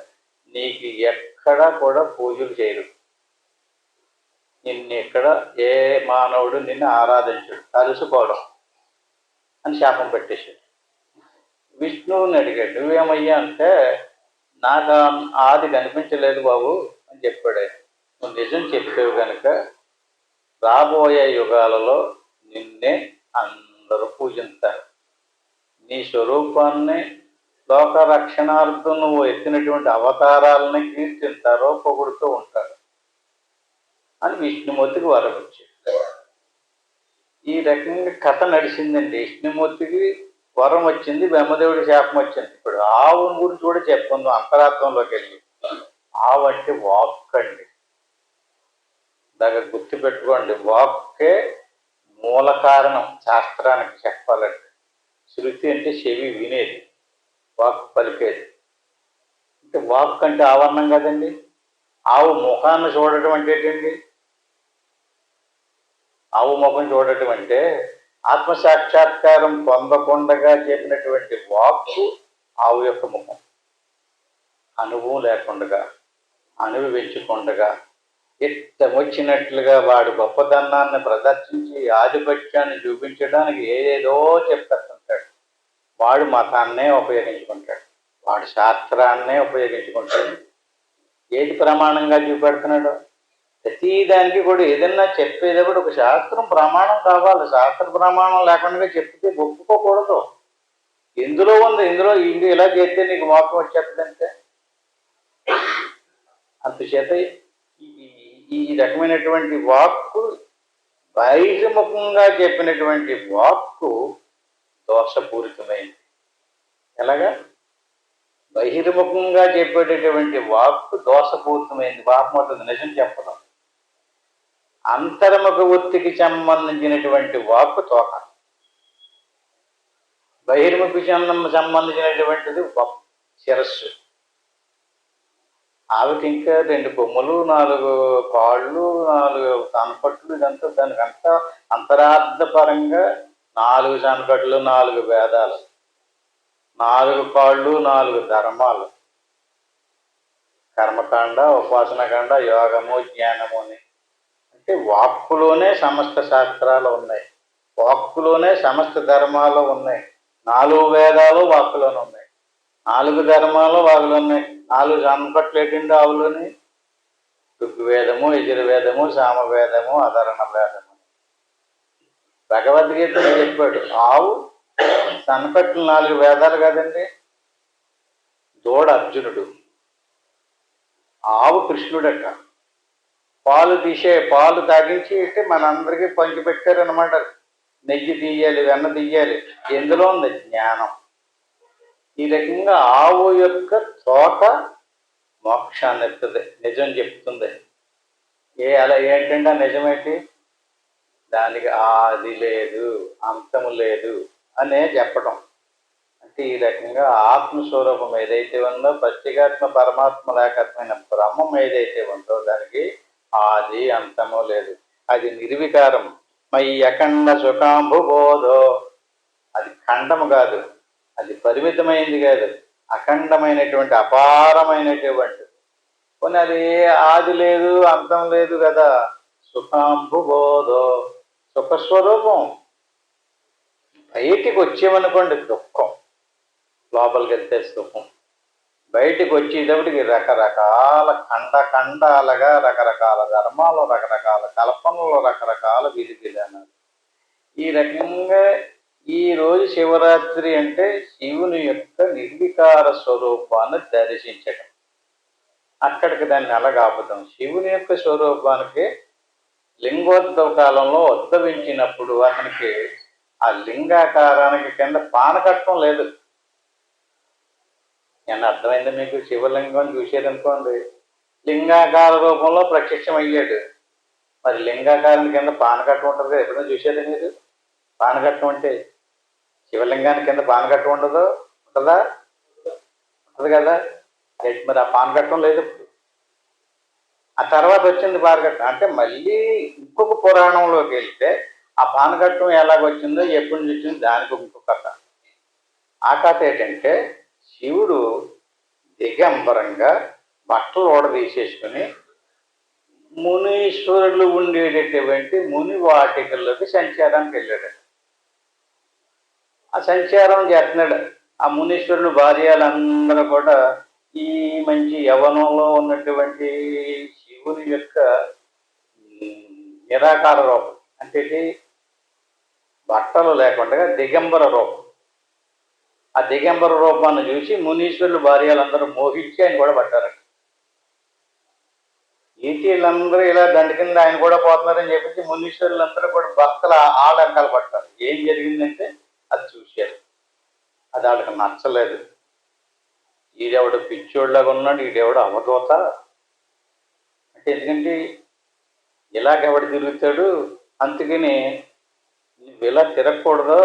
నీకు ఎక్కడా కూడా పూజలు చేయరు, నిన్ను ఎక్కడ ఏ మానవుడు నిన్ను ఆరాధించడు, కలుసుకోవడం అని శాపం పెట్టేశాడు. విష్ణువుని అడిగాడు, నువ్వేమయ్యా అంటే, నాకు ఆది కనిపించలేదు బాబు అని చెప్పాడు. నువ్వు నిజం చెప్పావు కనుక రాబోయే యుగాలలో నిన్నే అందరూ పూజిస్తారు, నీ స్వరూపాన్ని లోక రక్షణార్థం నువ్వు ఎత్తినటువంటి అవతారాలని కీర్తింటారో పొగుడుతూ ఉంటారు అని విష్ణుమూర్తికి వరం ఇచ్చాడు. ఈ రకంగా కథ నడిచిందండి. విష్ణుమూర్తికి వరం వచ్చింది, బ్రహ్మదేవుడి శాపం వచ్చింది. ఇప్పుడు ఆవుని గురించి కూడా చెప్పుకుందాం అంతరాత్మంలోకి వెళ్ళి. ఆవు అంటే వాక్ అండి. దాకా గుర్తు పెట్టుకోండి, వాక్కే మూల కారణం శాస్త్రానికి చెప్పాలంటే. శృతి అంటే చెవి వినేది, వాక్ పలికేది. అంటే వాక్ అంటే ఆవరణం కదండి. ఆవు ముఖాన్ని చూడటం అంటే ఏంటండి? ఆవు ముఖం చూడటం అంటే ఆత్మసాక్షాత్కారం పొందకుండగా చెప్పినటువంటి వాక్కు ఆవు యొక్క ముఖం. అనుభవం లేకుండగా, అనుభవించకుండగా ఇష్టం వచ్చినట్లుగా వాడు గొప్పదనాన్ని ప్రదర్శించి ఆధిపత్యాన్ని చూపించడానికి ఏదేదో చెప్తుంటాడు. వాడు మతాన్నే ఉపయోగించుకుంటాడు, వాడు శాస్త్రాన్నే ఉపయోగించుకుంటాడు. ఏది ప్రమాణంగా చూపెడుతున్నాడు? ప్రతిదానికి కూడా ఏదన్నా చెప్పేటప్పుడు ఒక శాస్త్రం ప్రమాణం కావాలి. శాస్త్ర ప్రమాణం లేకుండా చెప్తే ఒప్పుకోకూడదు. ఎందులో ఉంది, ఇందులో ఇందు ఇలా చేస్తే నీకు మోక్షం వచ్చేస్తుందంటే అందుచేత ఈ రకమైనటువంటి వాక్కు, బహిర్ముఖంగా చెప్పినటువంటి వాక్కు దోషపూరితమైంది. ఎలాగా? బహిర్ముఖంగా చెప్పేటటువంటి వాక్కు దోషపూరితమైంది, పాపమవుతుంది, నిజం చెప్పడం. అంతర్ముఖ వృత్తికి సంబంధించినటువంటి వాక్కు తోక, బహిర్ముఖి సంబంధించినటువంటిది శిరస్సు. ఆవికి ఇంకా 2 కొమ్ములు, 4 కాళ్ళు, 4 కనపట్లు, ఇదంతా దానికంతా అంతరార్థపరంగా 4 చనకట్లు, 4 వేదాలు, 4 కాళ్ళు, 4 ధర్మాలు, కర్మకాండ, ఉపాసనకాండ, యోగము, జ్ఞానము అని. అంటే వాక్కులోనే సమస్త శాస్త్రాలు ఉన్నాయి, వాక్కులోనే సమస్త ధర్మాలు ఉన్నాయి. 4 వేదాలు వాక్కులోనే ఉన్నాయి, 4 ధర్మాలు వాకులు ఉన్నాయి. 4 చనకట్లు ఏంటండి ఆవులోని? ఋగ్వేదము, యజుర్వేదము, సామవేదము, అధర్ణ వేదము. భగవద్గీతలో చెప్పాడు, ఆవు సనకట్లు 4 వేదాలు కాదండి. దూడ అర్జునుడు, ఆవు కృష్ణుడట. పాలు తాగించి అంటే మనందరికీ పంచిపెట్టారనమాట. నెయ్యి తీయాలి, వెన్న తీయాలి. ఎందులో ఉంది? జ్ఞానం. ఈ రకంగా ఆవు యొక్క తోక మోక్షాన్ని ఎత్తుంది, నిజం చెప్తుంది. అలా ఏంటంటే ఆ నిజమేంటి? దానికి ఆది లేదు, అంతము లేదు అనే చెప్పడం. అంటే ఈ రకంగా ఆత్మస్వరూపం ఏదైతే ఉందో, ప్రత్యేగాత్మ పరమాత్మ లేకత్మైన బ్రహ్మం ఏదైతే ఉందో దానికి ఆది అంతము లేదు. అది నిర్వికారం. మయి అఖండ సుఖాంబుబోధో, అది ఖండము కాదు, అది పరిమితమైంది కాదు, అఖండమైనటువంటి అపారమైనటువంటి. కొన్ని అది ఆది లేదు, అంతం లేదు కదా. సుఖాంబుబోధో, సుఖస్వరూపం. బయటికి వచ్చేమనుకోండి దుఃఖం, లోపలికి వెళ్తే సుఖం. బయటికి వచ్చేటప్పటికి రకరకాల ఖండాలుగా రకరకాల ధర్మాలు, రకరకాల కల్పనలు, రకరకాల విధి విధానాలు. ఈ రకంగా ఈరోజు శివరాత్రి అంటే శివుని యొక్క నిర్వికార స్వరూపాన్ని దర్శించడం. అక్కడికి దాన్ని ఎలాగాపుతాం? శివుని యొక్క స్వరూపానికి లింగోద్భవ కాలంలో ఉద్భవించినప్పుడు అతనికి ఆ లింగాకారానికి కింద పానకట్టం లేదు. నేను అర్థమైంది మీకు? శివలింగం చూసేదనుకోండి, లింగాకార రూపంలో ప్రత్యక్షం అయ్యాడు. మరి లింగాకారం కింద పానకట్టం ఉంటుంది, ఎప్పుడైనా చూసేది మీరు? పానకట్టం అంటే శివలింగానికి కింద పానకట్టం ఉండదు, ఉంటుందా? ఉంటుంది కదా. మరి ఆ పానకట్టం లేదు. ఆ తర్వాత వచ్చింది పానకట్టం. అంటే మళ్ళీ ఇంకొక పురాణంలోకి వెళ్తే ఆ పానకట్టం ఎలాగొచ్చిందో, ఎప్పటి నుంచి వచ్చిందో దానికి ఇంకొక కథ. ఆ కథ ఏంటంటే, శివుడు దిగంబరంగా బట్టలు ఓడదీసేసుకుని మునీశ్వరులు ఉండేటటువంటి ముని వాటికల్లోకి సంచారానికి వెళ్ళాడు. ఆ సంచారం చేస్తున్నాడు. ఆ మునీశ్వరులు భార్యలందరూ కూడా ఈ మంచి యవనంలో ఉన్నటువంటి శివుని యొక్క నిరాకార రూపం, అంటే బట్టలు లేకుండా దిగంబర రూపం. ఆ దిగంబర రూపాన్ని చూసి మునీశ్వరులు భార్యలందరూ మోహించి ఆయన కూడా పట్టారు. వీళ్ళందరూ ఇలా దండ కింద ఆయన కూడా పోతున్నారని చెప్పేసి మునీశ్వరులందరూ కూడా భక్తులు ఆడంకాలు పట్టారు. ఏం జరిగిందంటే అది చూశారు. అది వాళ్ళకి నచ్చలేదు. ఈడెవడు పిచ్చోళ్ళగా ఉన్నాడు, ఈడెవడు అవధూత అంటే, ఎందుకంటే ఇలాగెవడు తిరుగుతాడు, అందుకని నువ్వు ఇలా తిరగకూడదు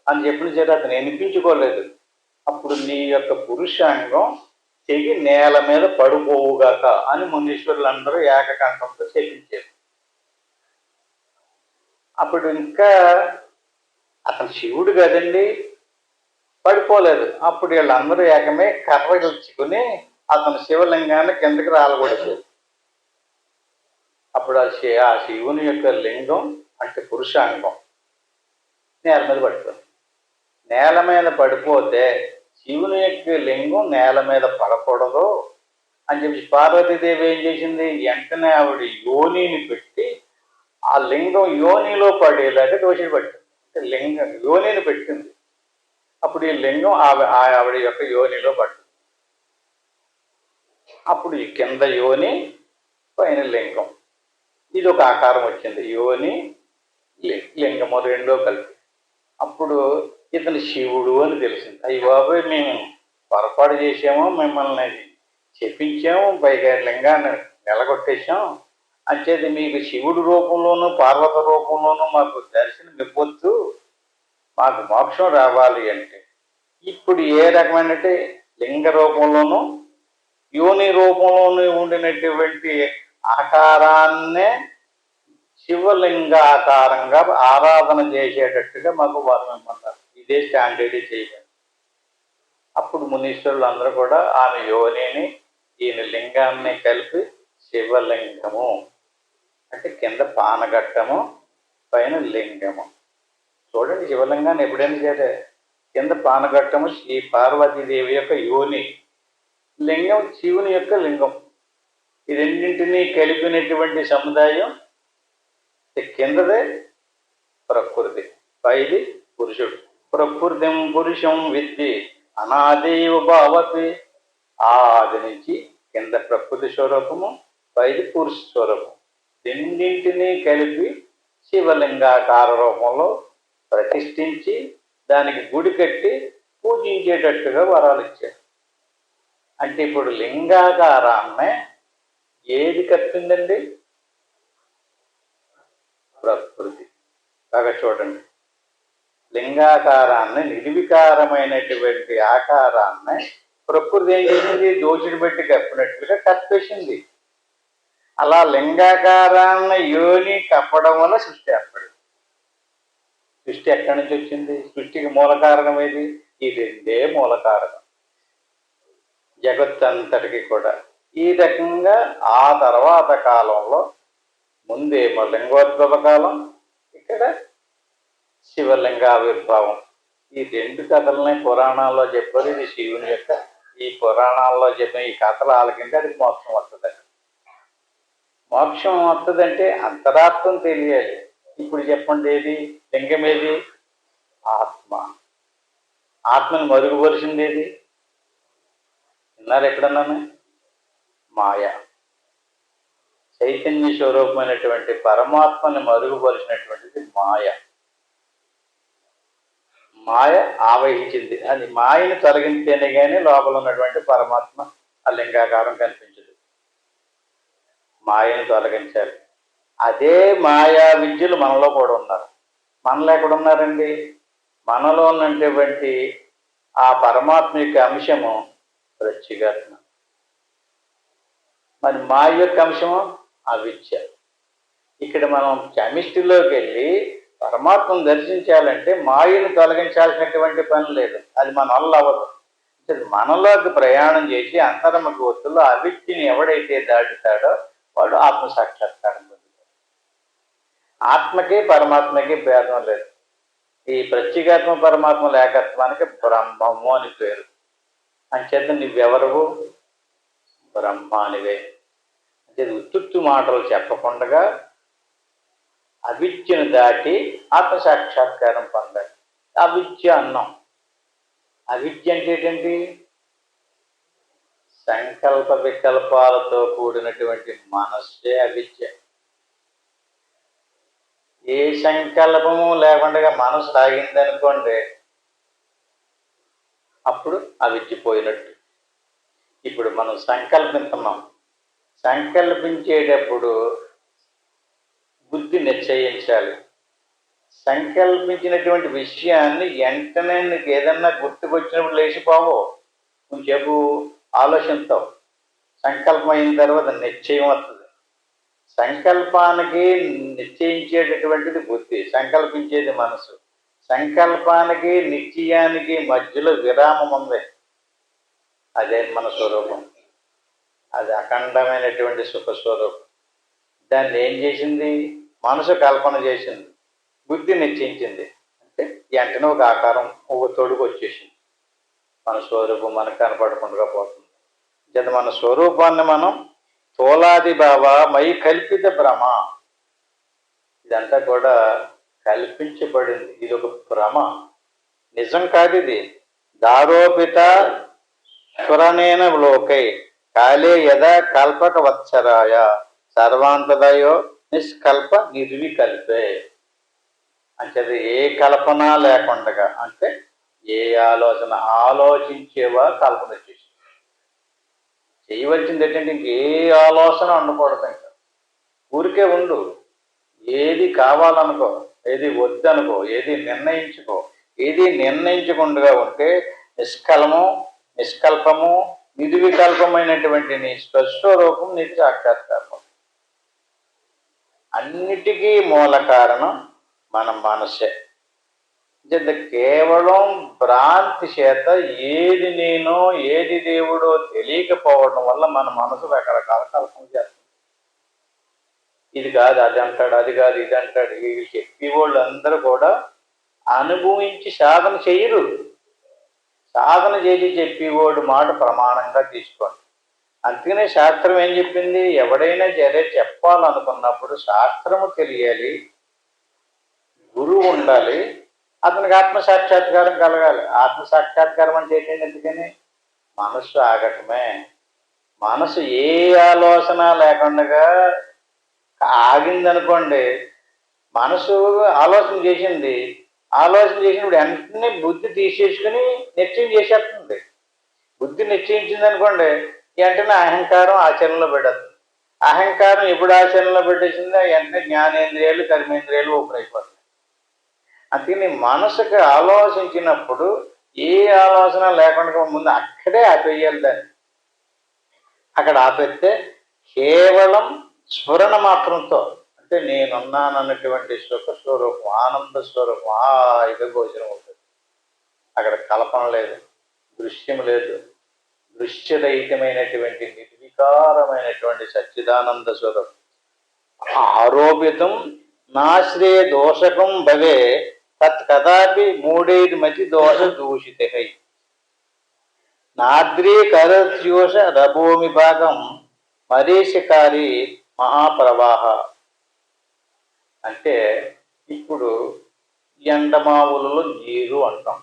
అని చెప్పిన చేత అతను వినిపించుకోలేదు. అప్పుడు నీ యొక్క పురుషాంగం తెగి నేల మీద పడిపోవుగాక అని మునీశ్వరులందరూ ఏకకంఠంతో చెప్పించారు. అప్పుడు ఇంకా అతను శివుడు కదండి, పడిపోలేదు. అప్పుడు వీళ్ళందరూ ఏకమే కర్రలుచుకుని అతను శివలింగాన్ని కిందకి రాలగొడిచారు. అప్పుడు ఆ శివుని యొక్క లింగం అంటే పురుషాంగం నేల మీద పడిపోయింది. నేల మీద పడిపోతే శివుని యొక్క లింగం నేల మీద పడకూడదు అని చెప్పి పార్వతీదేవి ఏం చేసింది, వెంటనే ఆవిడ యోనిని పెట్టి ఆ లింగం యోనిలో పడేలాగా దోషి పట్టింది. అంటే లింగం యోనిని పెట్టింది. అప్పుడు ఈ లింగం ఆవిడ యొక్క యోనిలో పడుతుంది. అప్పుడు ఈ కింద యోని పైన లింగం, ఇది ఒక ఆకారం వచ్చింది. యోని లింగము రెండో కలిపి. అప్పుడు ఇతను శివుడు అని తెలిసింది. అయ్యి బాబోయ్, మేము పొరపాటు చేసాము, మిమ్మల్ని చెప్పించాము, పైగా లింగాన్ని నిలగొట్టేశాం, అంచేది మీకు శివుడు రూపంలోనూ పార్వత రూపంలోనూ మాకు దర్శనం ఇవ్వద్దు, మాకు మోక్షం రావాలి అంటే ఇప్పుడు ఏ రకమైనటువంటి లింగ రూపంలోనూ యోని రూపంలోనూ ఉండినటువంటి ఆకారాన్నే శివలింగాకారంగా ఆరాధన చేసేటట్టుగా మాకు వారు ఇమ్మన్నారు. ఇదే స్టాండర్డ్ చేయలేదు. అప్పుడు మునీశ్వరులు అందరూ కూడా ఆమె యోనిని ఈయన లింగాన్ని కలిపి శివలింగము అంటే కింద పానగట్టము పైన లింగము. చూడండి, శివలింగాన్ని ఎప్పుడైనా సరే కింద పానగట్టము శ్రీ పార్వతీదేవి యొక్క యోని, లింగం శివుని యొక్క లింగం. ఈ రెండింటినీ కలిపినటువంటి సముదాయం కిందదే ప్రకృతి, పైది పురుషుడు. ప్రకృతిం పురుషం విద్ది అనాదేవ భావతి. ఆది నుంచి కింద ప్రకృతి స్వరూపము, పైది పురుష స్వరూపం. రెండింటినీ కలిపి శివలింగాకార రూపంలో ప్రతిష్ఠించి దానికి గుడి కట్టి పూజించేటట్టుగా వరాలు ఇచ్చారు. అంటే ఇప్పుడు లింగాకారాన్నే ఏది కప్పిందండి? ప్రకృతి. బాగా చూడండి, లింగాకారాన్ని నిర్వికారమైనటువంటి ఆకారాన్ని ప్రకృతి ఏం చేసింది? దోషుడు పెట్టి కప్పినట్లుగా కప్పేసింది. అలా లింగాకారాన్ని యోని కప్పడం వల్ల సృష్టి ఏర్పడింది. సృష్టి ఎక్కడి నుంచి వచ్చింది? సృష్టికి మూల కారణం ఏది? ఈ రెండే మూల కారణం జగత్తంతటికి కూడా. ఈ రకంగా ఆ తర్వాత కాలంలో ముందేమో లింగోద్భవ కాలం, ఇక్కడ శివలింగావిర్భావం. ఈ రెండు కథలని పురాణాల్లో చెప్పారు. ఇది శివుని యొక్క ఈ పురాణాల్లో చెప్పిన ఈ కథలు ఆలకింటే అది మోక్షం వస్తుందండి. మోక్షం వస్తుందంటే అంతరార్థం తెలియాలి. ఇప్పుడు చెప్పండి, ఏది లింగం? ఏది? ఆత్మ. ఆత్మని మరుగుపరిచింది ఏది? విన్నారు ఎక్కడన్నాను? మాయ. చైతన్య స్వరూపమైనటువంటి పరమాత్మని మరుగుపరిచినటువంటిది మాయ. మాయ ఆవహించింది. అది మాయని తొలగిస్తేనే కానీ లోపల ఉన్నటువంటి పరమాత్మ ఆ లింగాకారం కనిపించదు. మాయని తొలగించాలి. అదే మాయా విద్యలు మనలో కూడా ఉన్నారు. మనలో ఎక్కడున్నారండి? మనలో ఉన్నటువంటి ఆ పరమాత్మ యొక్క అంశము ప్రత్యేగాత్మ. మరి మాయ యొక్క అంశము అవిద్య. ఇక్కడ మనం కెమిస్ట్రీలోకి వెళ్ళి పరమాత్మను దర్శించాలంటే మాయను తొలగించాల్సినటువంటి పని లేదు. అది మన వల్ల అవ్వదు. మనలోకి ప్రయాణం చేసి అంతర్ముఖ వస్తువులో అవిద్యని ఎవడైతే దాటుతాడో వాడు ఆత్మ సాక్షాత్కారం పొందుతాడు. ఆత్మకి పరమాత్మకి భేదం లేదు. ఈ ప్రత్యేగాత్మ పరమాత్మ ఏకత్వానికి బ్రహ్మము అని పేరు. అంచేత నువ్వెవరు? బ్రహ్మానివే. అంటే ఉత్తుత్తు మాటలు చెప్పకుండా అవిద్యను దాటి ఆత్మసాక్షాత్కారం పొందాలి. అవిద్య అన్నాం. అవిద్య అంటే ఏంటండి? సంకల్ప వికల్పాలతో కూడినటువంటి మనస్సే అవిద్య. ఏ సంకల్పము లేకుండా మనసు తాగిందనుకోండి, అప్పుడు అవిద్య పోయినట్టు. ఇప్పుడు మనం సంకల్పిస్తున్నాం. సంకల్పించేటప్పుడు బుద్ధి నిశ్చయించాలి. సంకల్పించినటువంటి విషయాన్ని వెంటనే నీకు ఏదన్నా గుర్తుకొచ్చినప్పుడు లేచిపోవు, కొంచెంసేపు ఆలోచనతో. సంకల్పం అయిన తర్వాత నిశ్చయం వస్తుంది. సంకల్పానికి నిశ్చయించేటటువంటిది బుద్ధి, సంకల్పించేది మనసు. సంకల్పానికి నిశ్చయానికి మధ్యలో విరామం ఉంది. అదే మన స్వరూపం. అది అఖండమైనటువంటి సుఖస్వరూపం. దాన్ని ఏం చేసింది? మనసు కల్పన చేసింది, బుద్ధి నిశ్చయించింది. అంటే వెంటనే ఒక ఆకారం, ఒక తొడుగు వచ్చేసింది. మన స్వరూపం మనకు కనపడకుండా పోతుంది. చేత మన స్వరూపాన్ని మనం తోలాది భావ మై కల్పిత భ్రమ, ఇదంతా కూడా కల్పించబడింది. ఇది ఒక భ్రమ, నిజం కాదు ఇది. దారోపిత స్వరణేన లోకై కాలే యథా కల్పక వత్సరాయ సర్వాంతదయో నిష్కల్ప నిర్వికల్పే. అంటే ఏ కల్పన లేకుండా, అంటే ఏ ఆలోచన ఆలోచించేవా కల్పన చేసి చేయవలసింది ఏంటంటే ఇంకే ఆలోచన ఉండకూడదు. ఇంకా ఊరికే ఉండు. ఏది కావాలనుకో, ఏది వద్దనుకో, ఏది నిర్ణయించుకో. ఏది నిర్ణయించకుండా ఉంటే నిష్కలము, నిష్కల్పము, నిర్వికల్పమైనటువంటి నీ స్వస్వరూపం నీకు సాక్షాత్కారం. అన్నిటికీ మూల కారణం మన మనసే. కేవలం భ్రాంతి చేత ఏది నేనో ఏది దేవుడో తెలియకపోవడం వల్ల మన మనసు రకరకాల కల్పన చేస్తుంది. ఇది కాదు అది అంటాడు, అది కాదు ఇది అంటాడు. ఈ చెప్పేవాళ్ళు అందరూ కూడా అనుభవించి సాధన చెయ్యరు. సాధన చేసి చెప్పేవాడు మాట ప్రమాణంగా తీసుకోండి. అందుకనే శాస్త్రం ఏం చెప్పింది? ఎవడైనా సరే చెప్పాలనుకున్నప్పుడు శాస్త్రము తెలియాలి, గురువు ఉండాలి, అతనికి ఆత్మసాక్షాత్కారం కలగాలి. ఆత్మసాక్షాత్కారం అంటే ఏంటంటే ఎందుకని? మనస్సు ఆగటమే. మనసు ఏ ఆలోచన లేకుండా ఆగిందనుకోండి, మనసు ఆలోచన చేసింది, ఆలోచన చేసినప్పుడు వెంటనే బుద్ధి తీసేసుకుని నిశ్చయం చేసేస్తుంది. బుద్ధి నిశ్చయించింది అనుకోండి, వెంటనే అహంకారం ఆచరణలో పెట్టేస్తుంది. అహంకారం ఎప్పుడు ఆచరణలో పెట్టేసిందో వెంటనే జ్ఞానేంద్రియాలు కర్మేంద్రియాలు ఓపెన్ అయిపోతాయి. అందుకని మనసుకు ఆలోచించినప్పుడు ఏ ఆలోచన లేకుండా ముందు అక్కడే ఆపేయాలి దాన్ని. అక్కడ ఆపేస్తే కేవలం స్ఫురణ మాత్రంతో, అంటే నేనున్నానన్నటువంటి సుఖ స్వరూపం, ఆనంద స్వరూపం హాయిగా గోచరం అవుతుంది. అక్కడ కల్పన లేదు, దృశ్యం లేదు, దృశ్యరహితమైనటువంటి నిర్వికారమైనటువంటి సచ్చిదానంద స్వరూపం. ఆరోపితం నాశ్రే దోషకం భవే తత్ కదాపి మూడైదు మధ్య దోష దూషిత నాద్రీ కరస్యోష రభూమి భాగం మరీషకారి మహాప్రవాహ. అంటే ఇప్పుడు ఎండమావులలో నీరు అంటాం.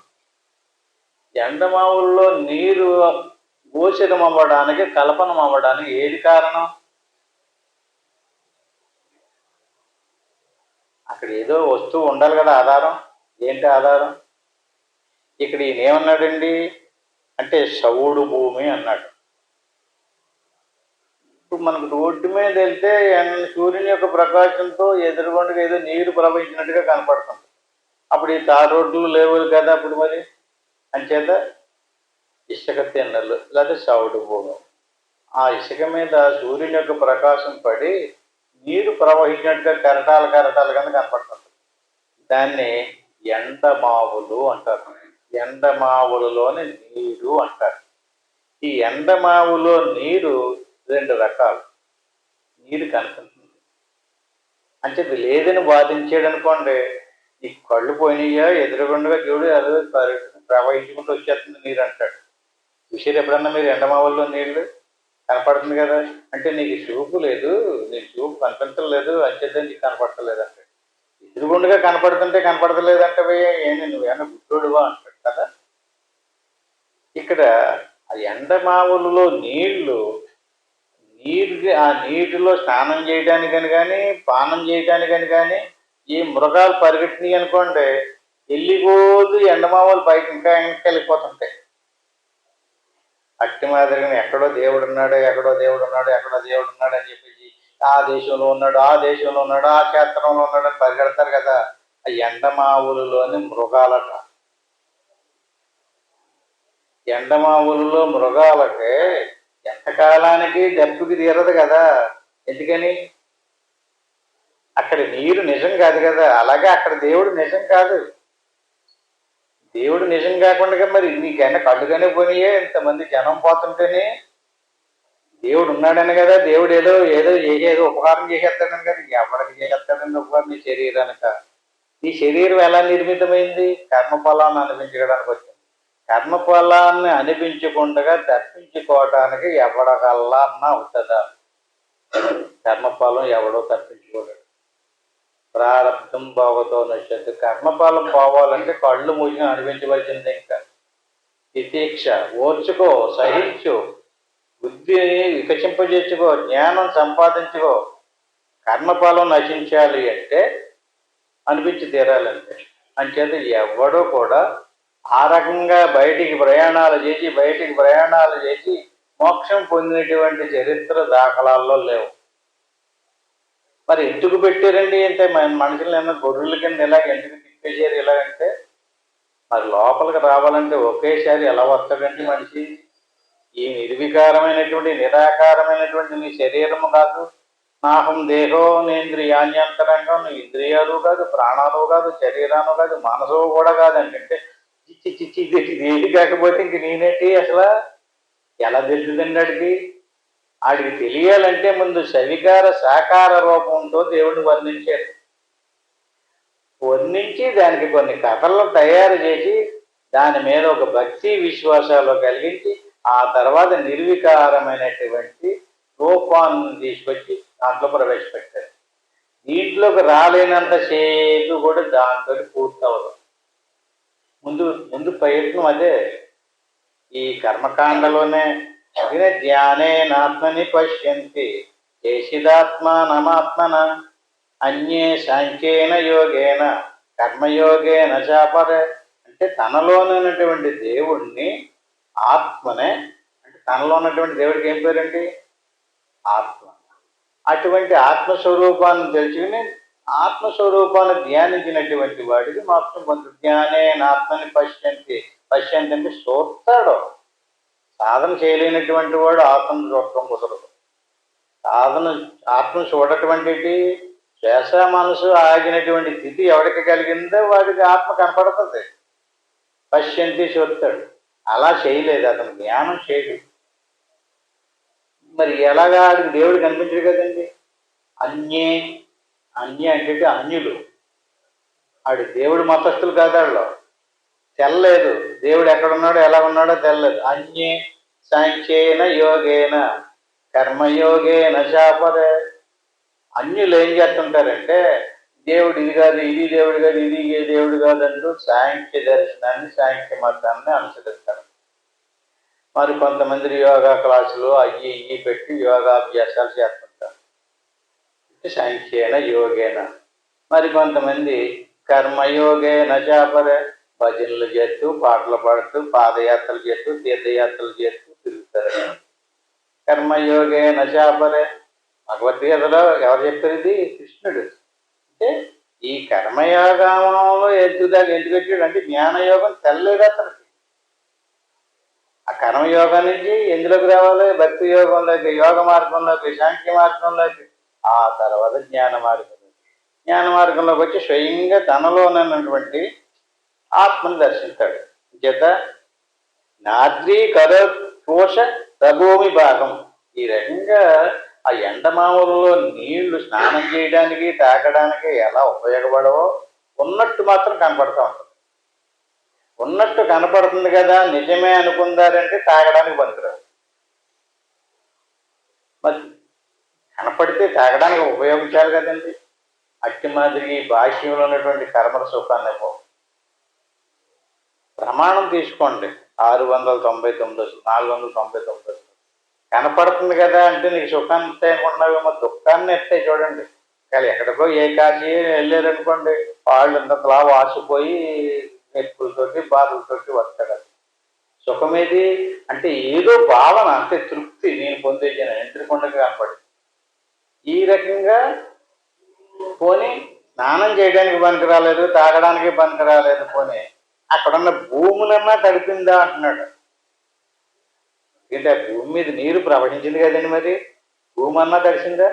ఎండమావుల్లో నీరు గోచరం అవ్వడానికి, కల్పనం అవ్వడానికి ఏది కారణం? అక్కడ ఏదో వస్తువు ఉండాలి కదా, ఆధారం. ఏంటి ఆధారం? ఇక్కడ ఈయన ఏమన్నాడండి అంటే సౌడు భూమి అన్నాడు. ఇప్పుడు మనకు రోడ్డు మీద వెళ్తే సూర్యుని యొక్క ప్రకాశంతో ఎదురుగుండగా ఏదో నీరు ప్రవహించినట్టుగా కనపడుతుంది. అప్పుడు ఈ తార్ రోడ్లు లేవు కదా అప్పుడు. మరి అంచేత ఇసుక తిన్నెలు లేదా సౌడు భూమి, ఆ ఇసుక మీద సూర్యుని యొక్క ప్రకాశం పడి నీరు ప్రవహించినట్టుగా కెరటాలు కెరటాలు కింద కనపడుతుంది. దాన్ని ఎండమావులు అంటారు. ఎండమావులలోని నీరు అంటారు. ఈ ఎండమావులో నీరు రెండు రకాలు. నీరు కనిపిస్తుంది అంటే ఇది లేదని వాదించాడు అనుకోండి, ఈ కళ్ళు పోయినాయా, ఎదురుగుండగా చూడు అది ప్రవహించుకుంటూ వచ్చేస్తుంది నీరు అంటాడు. చూసారు ఎప్పుడన్నా మీరు ఎండమావుల్లో నీళ్లు? కనపడుతుంది కదా. అంటే నీకు చూపు లేదు, నీకు చూపు కనిపించలేదు, అంచేత నీకు కనపడతలేదు అంటాడు. ఎదురుగుండగా కనపడుతుంటే కనపడతలేదంటే ఏంటి నువ్వేమన్నా గుడ్డోడువా అంటాడు కదా. ఇక్కడ ఆ ఎండమావులలో నీళ్లు, ఆ నీటిలో స్నానం చేయడానికని కానీ పానం చేయడానికని కానీ ఈ మృగాలు పరిగెట్టినాయి అనుకోండి, వెళ్ళిపోదు ఎండమావులు పైకి ఇంకా వెళ్ళిపోతుంటాయి. అట్టి మాదిరిగా ఎక్కడో దేవుడు ఉన్నాడు, ఎక్కడో దేవుడు ఉన్నాడు, ఎక్కడో దేవుడు ఉన్నాడు అని చెప్పేసి ఆ దేశంలో ఉన్నాడు, ఆ దేశంలో ఉన్నాడు, ఆ క్షేత్రంలో ఉన్నాడు అని పరిగెడతారు కదా. ఆ ఎండమావులలోని మృగాలట. ఎండమావులలో మృగాలకి ఎంతకాలానికి దప్పుకి తీరదు కదా. ఎందుకని? అక్కడ నీరు నిజం కాదు కదా. అలాగే అక్కడ దేవుడు నిజం కాదు. దేవుడు నిజం కాకుండా మరి నీకైనా కళ్ళుగానే పోనీయే ఇంతమంది జనం పోతుంటేనే. దేవుడు ఉన్నాడని కదా, దేవుడు ఏదో ఏదో ఏదో ఉపకారం చేసేస్తాడని కదా. ఎవరికి చేసేస్తాడని ఉపకారం? నీ శరీరానిక? నీ శరీరం ఎలా నిర్మితమైంది? కర్మఫలాన్ని అనిపించడానికి వచ్చింది. కర్మఫలాన్ని అనిపించకుండా తప్పించుకోవటానికి ఎవడకల్లా అన్న అవుతుందా? కర్మఫలం ఎవడో తప్పించుకోలేడు. ప్రారంభం భోగతో నశ్యత్. కర్మఫలం పోవాలంటే కళ్ళు మూసిగా అనిపించవలసిందే. ఇంకా తితీక్ష, ఓర్చుకో, సహించు, బుద్ధిని వికసింపజేర్చుకో, జ్ఞానం సంపాదించుకో. కర్మఫలం నశించాలి అంటే అనిపించి తీరాలంటే. అంచేత ఎవడో కూడా ఆ రకంగా బయటికి ప్రయాణాలు చేసి మోక్షం పొందినటువంటి చరిత్ర దాఖలాల్లో లేవు. మరి ఎందుకు పెట్టారండి అంటే మనుషులు ఏమన్నా గొర్రెల కింద ఇలాగ ఎందుకు తిప్పేసారు ఇలాగంటే, మరి లోపలికి రావాలంటే ఒకేసారి ఎలా వస్తాడండి మనిషి? ఈ నిర్వికారమైనటువంటి నిరాకారమైనటువంటి నీ శరీరము కాదు, నాహం దేహో నేంద్రియాణ్యంతరంగం, నువ్వు ఇంద్రియాలు కాదు, ప్రాణాలు కాదు, శరీరాలు కాదు, మనసు కూడా కాదు అంటే చిచ్చి ఇది కాకపోతే ఇంక నేనేంటి అసలు? ఎలా తెలుస్తుందండి ఆడికి తెలియాలంటే ముందు సవికార సాకార రూపంతో దేవుడిని వర్ణించారు. వర్ణించి దానికి కొన్ని కథలు తయారు చేసి దాని మీద ఒక భక్తి విశ్వాసాలు కలిగించి ఆ తర్వాత నిర్వికారమైనటువంటి రూపాన్ని తీసుకొచ్చి దాంట్లో ప్రవేశపెట్టారు. దీంట్లోకి రాలేనంతసేపు కూడా దాంతో పూర్తవదు. ముందు ప్రయత్నం అదే. ఈ కర్మకాండలోనే జ్ఞానే నాత్మని పశ్యంతి చేసిదాత్మానమాత్మన అన్యే సాంఖ్యేన యోగేన కర్మయోగేన చాపరే. అంటే తనలోనటువంటి దేవుణ్ణి ఆత్మనే, అంటే తనలో ఉన్నటువంటి దేవుడికి ఏం పేరండి? ఆత్మ. అటువంటి ఆత్మస్వరూపాన్ని తెలుసుకుని ఆత్మస్వరూపాన్ని ధ్యానించినటువంటి వాడికి మోక్షం పొందు. జ్ఞానే నాత్మని పశ్యంతి అంటే చూస్తాడు. సాధన చేయలేనటువంటి వాడు ఆత్మను చూడటం కుదరదు. ఆత్మ చూడటువంటి శ్వాస మనసు ఆగినటువంటి స్థితి ఎవరికి కలిగిందో వాడికి ఆత్మ కనపడుతుంది. పశ్యంతి చూస్తాడు. అలా చేయలేదు అతను, జ్ఞానం చేయడు. మరి ఎలాగా ఆడికి దేవుడు కనిపించడు కదండి. అన్యే అంటే అన్యులు. ఆడి దేవుడు మతస్థులు కాదు. ఆడలో తెల్లలేదు. దేవుడు ఎక్కడున్నాడో ఎలా ఉన్నాడో తెల్లలేదు. అన్యే సాంఖ్యేన యోగేన కర్మయోగేన చాపరే. అన్యులు ఏం చేస్తుంటారంటే దేవుడు ఇది కాదు, ఇది దేవుడు కాదు, ఇది దేవుడు కాదు అంటూ సాంఖ్య దర్శనాన్ని, సాంఖ్య మతాన్ని అనుసరిస్తారు. మరి కొంతమంది యోగా క్లాసులు అయ్యి పెట్టి యోగాభ్యాసాలు చేస్తుంటారు, సాంఖ్యేన యోగేన. మరి కొంతమంది కర్మయోగేన చాపరే. భజనలు చేస్తూ, పాటలు పాడుతూ, పాదయాత్రలు చేస్తూ, తీర్థయాత్రలు చేస్తూ తిరుగుతారు. కర్మయోగేన చాపరే. భగవద్గీతలో ఎవరు చెప్పారు ఇది? కృష్ణుడు. అంటే ఈ కర్మయోగంలో ఎందుకు వచ్చాడు అంటే జ్ఞానయోగం తెల్లలేదు అతనికి. ఆ కర్మయోగం నుంచి ఎందులోకి రావాలి? భక్తి యోగంలోకి, యోగ మార్గంలోకి, సాంఖ్య మార్గంలోకి, ఆ తర్వాత జ్ఞాన మార్గంలోకి వచ్చి స్వయంగా తనలోనటువంటి ఆత్మను దర్శిస్తాడు. చేత నాద్రీ కరోష రఘోమి భాగం. ఈ రకంగా ఆ ఎండమావులలో నీళ్లు స్నానం చేయడానికి, తాగడానికి ఎలా ఉపయోగపడవో ఉన్నట్టు మాత్రం కనపడతా ఉంటుంది. ఉన్నట్టు కనపడుతుంది కదా, నిజమే అనుకుందారంటే తాగడానికి పనికిరాదు. మరి కనపడితే తాగడానికి ఉపయోగించాలి కదండి. అట్టి మాదిరి భాష్యంలో ఉన్నటువంటి కర్మల సుఖాన్ని ప్రమాణం తీసుకోండి. 699 499 కనపడుతుంది కదా అంటే నీకు సుఖాన్ని ఇస్తాయి అనుకుంటున్నావేమో, దుఃఖాన్ని ఇస్తాయి. చూడండి, కానీ ఎక్కడికో ఏ కాశీ వెళ్ళారనుకోండి, వాళ్ళు ఇంతలా వాసిపోయి నెప్పులతోటి బాధలతోటి వస్తాడు. సుఖమేది అంటే ఏదో భావన, అంటే తృప్తి నేను పొందేసాను ఎంతకుండగా కనపడి. ఈ రకంగా పోనీ స్నానం చేయడానికి పనికి రాలేదు, తాగడానికి పనికి రాలేదు, పోనీ అక్కడున్న భూములన్నా తడిపిందా అంటున్నాడు. అంటే భూమి మీద నీరు ప్రవహించింది కదండి, మరి భూమి అన్నా తడిసిందా?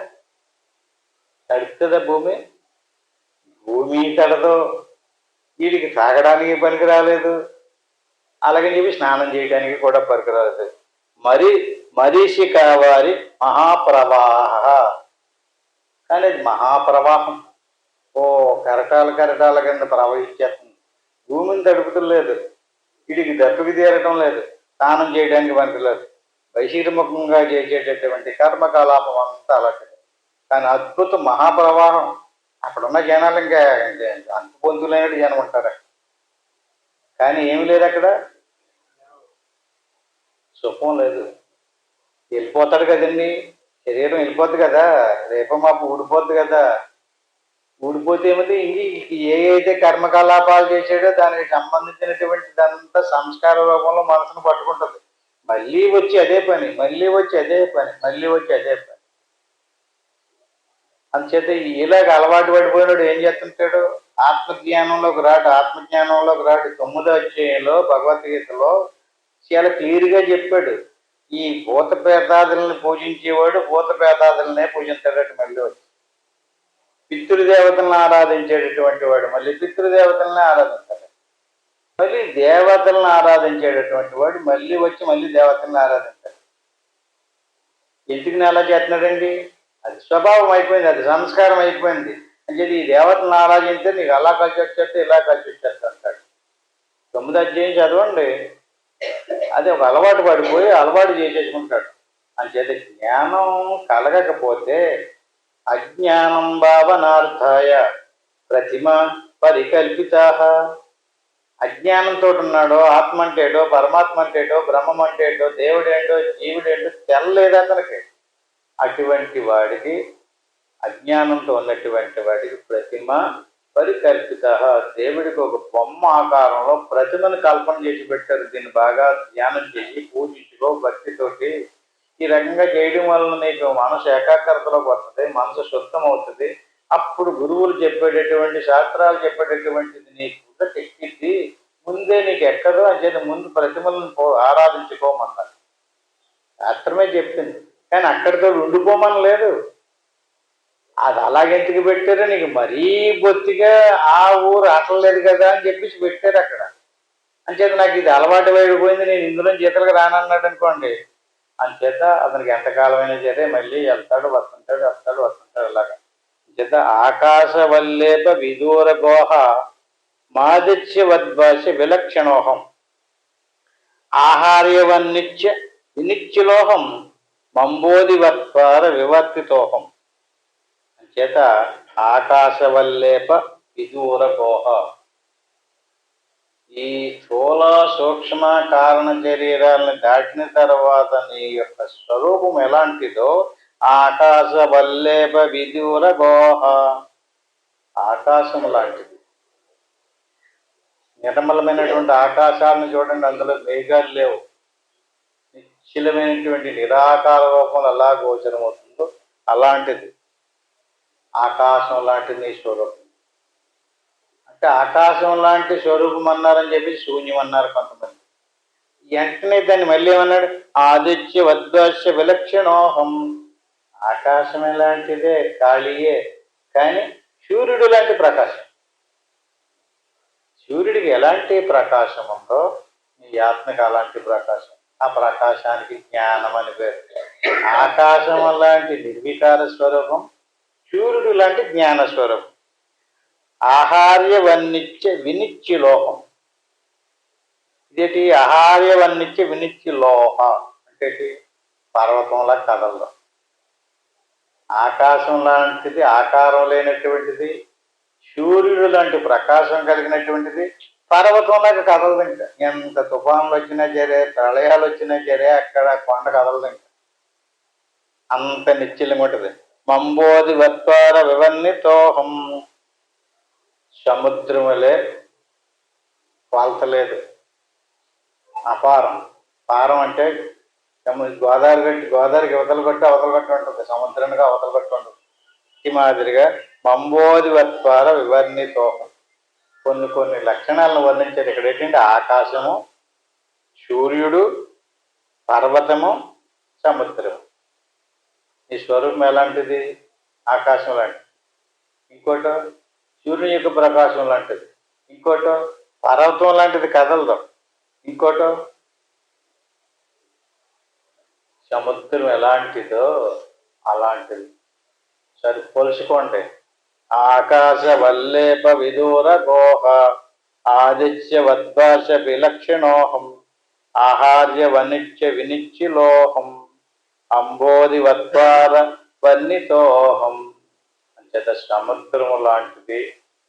తడుస్తుందా భూమి? భూమి తడదో. వీడికి తాగడానికి పనికి రాలేదు, అలాగని చెప్పి స్నానం చేయడానికి కూడా పనికి రాలేదు. మరీషిక వారి మహాప్రవాహ. కానీ అది మహాప్రవాహం. ఓ కెరటాల కెరటాల కింద ప్రవహించేస్తుంది. భూమిని తడుపుతులేదు, వీడికి దప్పికి తీరటం లేదు, స్నానం చేయడానికి పనికిలేదు. బహిర్ముఖంగా చేసేటటువంటి కర్మకలాపం అంతా అలాంటిది. కానీ అద్భుత మహాప్రవాహం. అక్కడున్న జనాలు ఇంకా అంతు పొందులేనట్టు జనం ఉంటారు. కానీ ఏమి లేదు అక్కడ, సుఖం లేదు. వెళ్ళిపోతాడు కదండి, శరీరం వెళ్ళిపోద్ది కదా, రేపు మాపు ఊడిపోద్ది కదా. ఊడిపోతే ఏమిటి, ఏ అయితే కర్మకలాపాలు చేసాడో దానికి సంబంధించినటువంటి దానంతా సంస్కార రూపంలో మనసును పట్టుకుంటుంది. మళ్ళీ వచ్చి అదే పని, మళ్ళీ వచ్చి అదే పని, మళ్ళీ వచ్చి అదే పని. అందుచేత ఇలాగ అలవాటు పడిపోయినాడు ఏం చేస్తుంటాడు, ఆత్మజ్ఞానంలోకి రాడు. ఆత్మజ్ఞానంలోకి రాడు. 9వ అధ్యాయంలో భగవద్గీతలో చాలా క్లియర్గా చెప్పాడు, ఈ భూత పేదాదుల్ని పూజించేవాడు భూత పేదాదులనే పూజించాడట. మళ్ళీ వచ్చి పితృదేవతలను ఆరాధించేటటువంటి వాడు మళ్ళీ పితృదేవతలనే ఆరాధించాడు. మళ్ళీ దేవతలను ఆరాధించేటటువంటి వాడు మళ్ళీ వచ్చి మళ్ళీ దేవతలను ఆరాధించాడు. ఎందుకు అలా చేస్తున్నాడండి, అది స్వభావం అయిపోయింది, అది సంస్కారం అయిపోయింది. అంటే ఈ దేవతలను ఆరాధించే నీకు అలా కలిసి వచ్చేస్తే ఇలా కలిసి వచ్చేస్తా అంటాడు. 9వ అధ్యాయం చదవండి. అది ఒక అలవాటు పడిపోయి అలవాటు చేసేసుకుంటాడు. అంచేత జ్ఞానం కలగకపోతే అజ్ఞానం భావనార్థాయ ప్రతిమ పరికల్పిత. అజ్ఞానంతో ఉన్నాడో, ఆత్మ అంటేటో, పరమాత్మ అంటేటో, బ్రహ్మం అంటేటో, దేవుడేంటో, జీవుడేంటో తెల్లలేదు అతనికి. అటువంటి వాడికి, అజ్ఞానంతో ఉన్నటువంటి వాడికి ప్రతిమ పరికల్పిత. దేవుడికి ఒక బొమ్మ ఆకారంలో ప్రతిమను కల్పన చేసి పెట్టారు. దీన్ని బాగా ధ్యానం చేసి పూజించుకో భక్తితోటి. ఈ రకంగా చేయడం వలన నీకు మనసు ఏకాగ్రతలోకి వస్తుంది, మనసు శుద్ధం అవుతుంది. అప్పుడు గురువులు చెప్పేటటువంటి శాస్త్రాలు చెప్పేటటువంటిది నీకు ఎక్కిద్ది. ముందే నీకు ఎక్కదో అని చెప్పి ముందు ప్రతిమలను ఆరాధించుకోమన్నారు. శాస్త్రమే చెప్పింది, కానీ అక్కడితో ఉండిపోమని లేదు. అది అలాగెందుకు పెట్టారో నీకు మరీ బొత్తిగా ఆ ఊరు అసలేదు కదా అని చెప్పేసి పెట్టారు అక్కడ. అంచేత నాకు ఇది అలవాటు పడిపోయింది, నేను ఇందులో జీతలకు రానన్నాడు అనుకోండి. అంచేత అతనికి ఎంతకాలమైనా సరే మళ్ళీ వెళ్తాడు వస్తుంటాడు అలాగా. అంచేత ఆకాశవల్లేప విదూర గోహ మాదిత్యవద్భాష విలక్షణోహం ఆహార్యవన్నిత్య వినిత్యులోహం మంబోధివత్పార వివర్తితోహం. చేత ఆకాశవల్లేప విదూర గోహ. ఈ స్థూల సూక్ష్మ కారణ శరీరాలను దాటిన తర్వాత నీ యొక్క స్వరూపం ఎలాంటిదో ఆకాశవల్లేప విదూర గోహ. ఆకాశం లాంటిది. నిర్మలమైనటువంటి ఆకాశాలను చూడండి, అందులో మేఘాలు లేవు. నిశ్చలమైనటువంటి నిరాకార రూపంలో ఎలా గోచరమవుతుందో అలాంటిది ఆకాశం లాంటి నీ స్వరూపం. అంటే ఆకాశం లాంటి స్వరూపం అన్నారని చెప్పి శూన్యం అన్నారు కొంతమంది. వెంటనే దాన్ని మళ్ళీ ఏమన్నాడు, ఆదిత్య వద్భాష్య విలక్షణోహం. ఆకాశం ఎలాంటిదే, ఖాళీయే, కానీ సూర్యుడు లాంటి ప్రకాశం. సూర్యుడికి ఎలాంటి ప్రకాశం ఉందో నీ ఆత్మకి అలాంటి ప్రకాశం. ఆ ప్రకాశానికి జ్ఞానం అని పేరు. ఆకాశం లాంటి నిర్వికార స్వరూపం, సూర్యుడు లాంటి జ్ఞాన స్వరూపం. ఆహార్యవన్నిత్య వినిత్యులోహం. ఇదేంటి ఆహార్యవన్నిత్య వినిత్యులోహ అంటే పర్వతంలా కదలదు. ఆకాశం లాంటిది, ఆకారం లేనటువంటిది, సూర్యుడు లాంటి ప్రకాశం కలిగినటువంటిది, పర్వతంలాగా కదలదు. ఇంకా ఎంత తుఫాన్లు వచ్చినా సరే, ప్రళయాలు వచ్చినా సరే అక్కడ కొండ కదలదు. ఇంకా అంత నిశ్చలంగా ఉంటుంది. మంబోధి వత్వార వివన్నితోహం. సముద్రములే కొలతలేదు, అపారం. పారం అంటే గోదావరికి అవతల కొట్టి ఉంటుంది, సముద్రానికి అవతల కొట్టి ఉంటుంది. ఈ మాదిరిగా మంబోధి వత్వార వివర్ణితోహం. కొన్ని లక్షణాలను వర్ణించారు ఇక్కడ. ఏంటంటే ఆకాశము, సూర్యుడు, పర్వతము, సముద్రము. ఈ స్వరూపం ఎలాంటిది, ఆకాశం లాంటిది. ఇంకోటో సూర్యుని యొక్క ప్రకాశం లాంటిది. ఇంకోటో పర్వతం లాంటిది, కదలదు. ఇంకోటో సముద్రం ఎలాంటిదో అలాంటిది. సరే పోల్చుకోండి. ఆకాశ వల్లేప విదూర గోహ ఆదిత్య వద్భాష విలక్షణోహం ఆహార్య వనిత్య వినిచ్చిలోహం అంబోధి వద్వార వర్ణితోహం. అంచేత సముద్రము లాంటిది,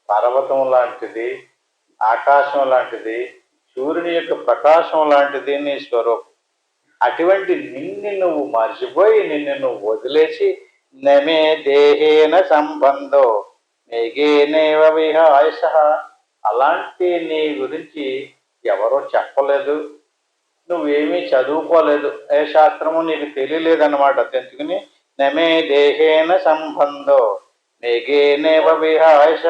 పర్వతం లాంటిది, ఆకాశం లాంటిది, సూర్యుని యొక్క ప్రకాశం లాంటిది నీ స్వరూపం. అటువంటి నిన్ను నువ్వు మర్చిపోయి నిన్ను నువ్వు వదిలేసి నమే దేహేన సంబంధో మేఘేనేవ విహాయస, అలాంటి నీ గురించి ఎవరో చెప్పలేదు, నువ్వేమీ చదువుకోలేదు, ఏ శాస్త్రము నీకు తెలియలేదన్నమాట. ఎందుకని నమే దేహేన సంబంధో మేఘేనేవ విహాయస.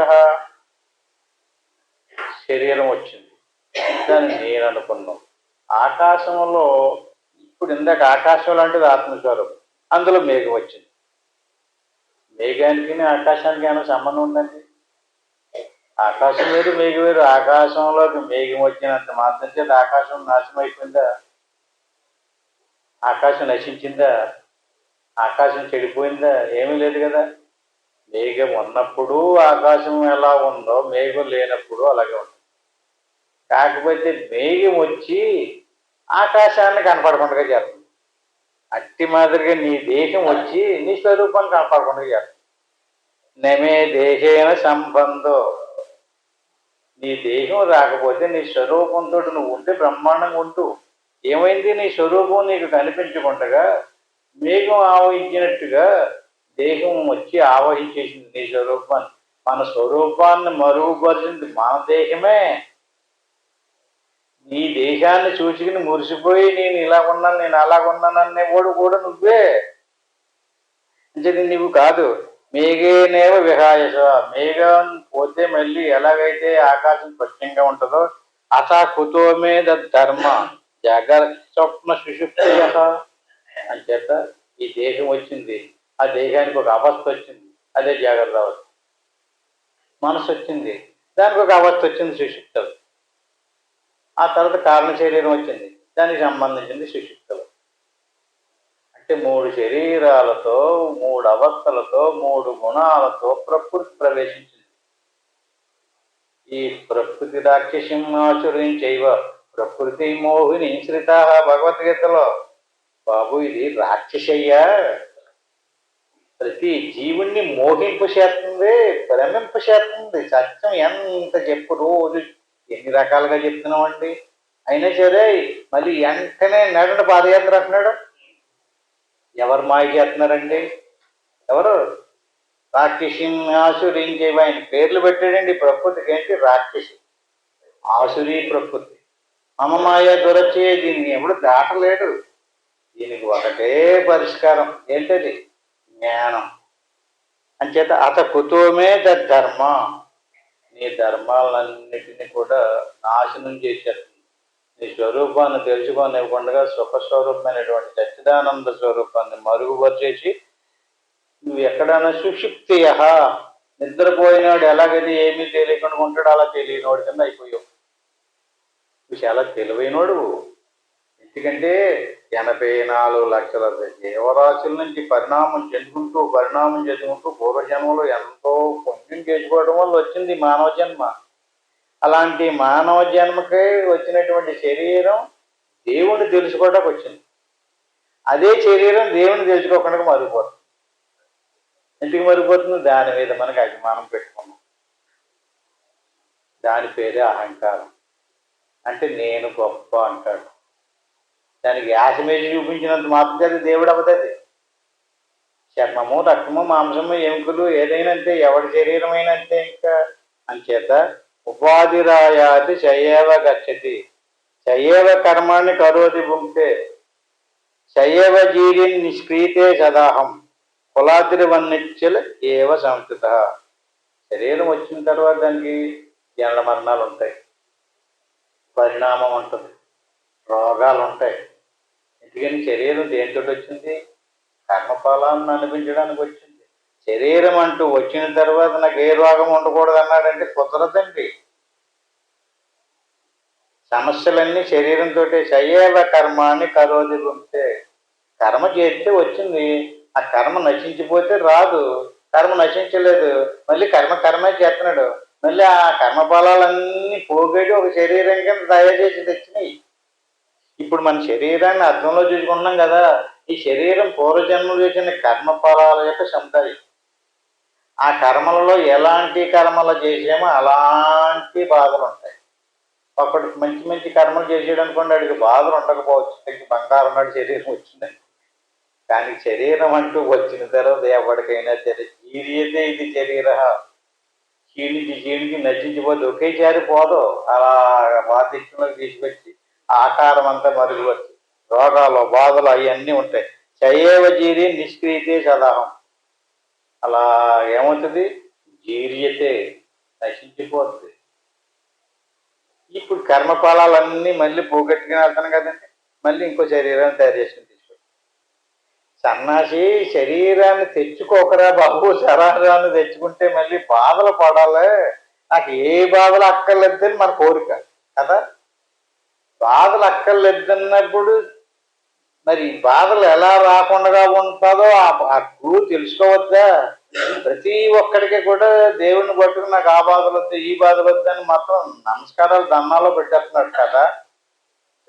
శరీరం వచ్చింది, దాన్ని నేను అనుకున్నాం. ఆకాశంలో ఇప్పుడు ఇందాక ఆకాశం లాంటిది ఆత్మస్వరూపం, అందులో మేఘం వచ్చింది. మేఘానికి ఆకాశానికి ఏమైనా సంబంధం ఉందండి? ఆకాశం వేరు మేఘం వేరు. ఆకాశంలోకి మేఘం వచ్చినంత మాత్రం చేత ఆకాశం నాశనం అయిపోయిందా? ఆకాశం నశించిందా? ఆకాశం చెడిపోయిందా? ఏమీ లేదు కదా. మేఘం ఉన్నప్పుడు ఆకాశం ఎలా ఉందో మేఘం లేనప్పుడు అలాగే ఉంటుంది. కాకపోతే మేఘం వచ్చి ఆకాశాన్ని కనపడకుండా చేస్తుంది. అట్టి మాదిరిగా నీ దేహం వచ్చి నీ స్వరూపాన్ని కనపడకుండా చేస్తుంది. నమే దేహేన సంబంధో, నీ దేహం రాకపోతే నీ స్వరూపంతో నువ్వు ఉంటే బ్రహ్మాండంగా ఉంటూ ఏమైంది? నీ స్వరూపం నీకు కనిపించకుండగా మేఘం ఆవహించినట్టుగా దేహం వచ్చి ఆవహించేసింది నీ స్వరూపాన్ని. మన స్వరూపాన్ని మరుగుపరిచింది మన దేహమే. నీ దేశాన్ని చూసుకుని మురిసిపోయి నేను ఇలా ఉన్నాను నేను అలాగున్నాను అనేవాడు కూడా నువ్వే. అంటే నువ్వు కాదు. మేఘేనేవ విహాయస, మేఘం పోతే మళ్ళీ ఎలాగైతే ఆకాశం స్వచ్ఛంగా ఉంటుందో అథా కుతో మీద ధర్మ జాగ్రత్త స్వప్న సుషుప్తయ అంచేత ఈ దేహం వచ్చింది, ఆ దేహానికి ఒక అవస్థ వచ్చింది, అదే జాగ్రత్త అవస్థ. మనసు వచ్చింది, దానికి ఒక అవస్థ వచ్చింది సుషుప్తలు. ఆ తర్వాత కారణ శరీరం వచ్చింది, దానికి సంబంధించింది సుషుప్తలు. అంటే 3 శరీరాలతో 3 అవస్థలతో 3 గుణాలతో ప్రకృతి ప్రవేశించింది. ఈ ప్రకృతి రాక్షసింహాసురుంచైవ ప్రకృతి మోహిని శ్రిత భగవద్గీతలో. బాబు ఇది రాక్షసయ్యా, ప్రతి జీవుణ్ణి మోహింపు చేస్తుంది, భ్రమింపు చేస్తుంది. సత్యం ఎంత చెప్పు, రోజు ఎన్ని రకాలుగా చెప్తున్నామండి. అయినా సరే మళ్ళీ వెంటనే నడున పాదయాత్ర అంటున్నాడు. ఎవరు మాయ చేస్తున్నారండి? ఎవరు? రాక్షసింహాసురించేవి, ఆయన పేర్లు పెట్టాడండి. ప్రకృతికి ఏంటి? రాక్షసి, ఆసురీ ప్రకృతి. మమమాయ దొరచే, దీన్ని ఎప్పుడు దాటలేడు. దీనికి ఒకటే పరిష్కారం, ఏంటది? జ్ఞానం. అంచేత అత కుతోమే ధర్మ, నీ ధర్మాలన్నిటినీ కూడా నాశనం చేసేస్తుంది. నీ స్వరూపాన్ని తెలుసుకోనివ్వకుండా సుఖస్వరూపమైనటువంటి సచ్చిదానంద స్వరూపాన్ని మరుగుపరిచేసి నువ్వు ఎక్కడైనా సుషుప్తియ, నిద్రపోయినాడు ఎలాగైతే ఏమీ తెలియకుండా ఉంటాడు అలా తెలియనోడు కింద అయిపోయావు. నువ్వు చాలా తెలివైనోడు. ఎందుకంటే 84 లక్షల జీవరాశుల నుంచి పరిణామం చెందుకుంటూ పూర్వజన్మలో ఎంతో పుణ్యం చేసుకోవడం వల్ల వచ్చింది మానవ జన్మ. అలాంటి మానవ జన్మకి వచ్చినటువంటి శరీరం దేవుణ్ణి తెలుసుకోవడానికి వచ్చింది. అదే శరీరం దేవుణ్ణి తెలుసుకోకుండా మరిగిపోతుంది. ఎందుకు మరిగిపోతుంది? దాని మీద మనకి అభిమానం పెట్టుకున్నాం. దాని పేరే అహంకారం. అంటే నేను గొప్ప అంటాడు. దానికి యాసమేసి చూపించినంత మాత్రం చేత దేవుడు అవదది. చర్మము రక్తము మాంసము ఎముకలు ఏదైనా అంతే, ఎవరి శరీరం అయినా అంతే. ఇంకా అంచేత ఉపాధిరాయాతి శయేవ గచ్చతి శయేవ కర్మాన్ని కరోతి భుంక్తే శయేవ జీవిని నిష్క్రీతే సదాహం కులాద్రివన్నిచ్చల ఏవ సంస్థిత. శరీరం వచ్చిన తర్వాత దానికి జనన మరణాలు ఉంటాయి, పరిణామం ఉంటుంది, రోగాలు ఉంటాయి. ఎందుకని? శరీరం దేనితో వచ్చింది? కర్మఫలాన్ని అనిపించడానికి వచ్చింది. శరీరం అంటూ వచ్చిన తర్వాత నాకు ఏ రోగం ఉండకూడదు అన్నాడంటే కుదరదండి. సమస్యలన్నీ శరీరంతో. శయేవ కర్మాన్ని కరోతి భుంక్తే, కర్మ చేస్తే వచ్చింది. ఆ కర్మ నశించిపోతే రాదు. కర్మ నశించలేదు, మళ్ళీ కర్మే చేస్తున్నాడు. మళ్ళీ ఆ కర్మ ఫలాలన్నీ పోగొట్టి ఒక శరీరం కింద తయారు చేసి తెచ్చినాయి. ఇప్పుడు మన శరీరాన్ని అర్థంలో చూసుకుంటున్నాం కదా. ఈ శరీరం పూర్వజన్మలు చేసిన కర్మ ఫలాల యొక్క సముదాయం. ఆ కర్మలలో ఎలాంటి కర్మలు చేసామో అలాంటి బాధలు ఉంటాయి. ఒకటి మంచి మంచి కర్మలు చేసాడు అనుకోండి, వాడికి బాధలు ఉండకపోవచ్చు. బంగారం నాడు శరీరం వచ్చిందని. కానీ శరీరం అంటూ వచ్చిన తర్వాత ఎవరికైనా సరే జీవితే ఇది శరీర క్షీణించి నశించిపోతే ఒకేసారి పోదు. అలా వార్ధక్యంలోకి తీసుకొచ్చి ఆకారం అంతా మరుగువచ్చు. రోగాలు బాధలు అవన్నీ ఉంటాయి. చయేవ జీరి నిష్క్రియతే సదాహం. అలా ఏమవుతుంది? జీర్యతే, నశించిపోతుంది. ఇప్పుడు కర్మఫలాలన్నీ మళ్ళీ పోగొట్టుకుని వెళ్తాను కదండి. మళ్ళీ ఇంకో శరీరాన్ని తయారు చేసుకుని తీసుకొచ్చి సన్నాసి శరీరాన్ని తెచ్చుకోకరా బాబు, శరీరాన్ని తెచ్చుకుంటే మళ్ళీ బాధలు పడాలి. నాకు ఏ బాధలు అక్కర్లేదని మన కోరిక కదా. బాధలు అక్కర్లేదన్నప్పుడు మరి బాధలు ఎలా రాకుండా ఉంటుందో ఆ గురువు తెలుసుకోవద్దా? ప్రతి ఒక్కడికి కూడా దేవుణ్ణి పట్టుకుని నాకు ఆ బాధలు వద్దు, ఈ బాధలు వద్దు అని మొత్తం నమస్కారాలు దండాలో పెట్టేస్తున్నాడు కదా.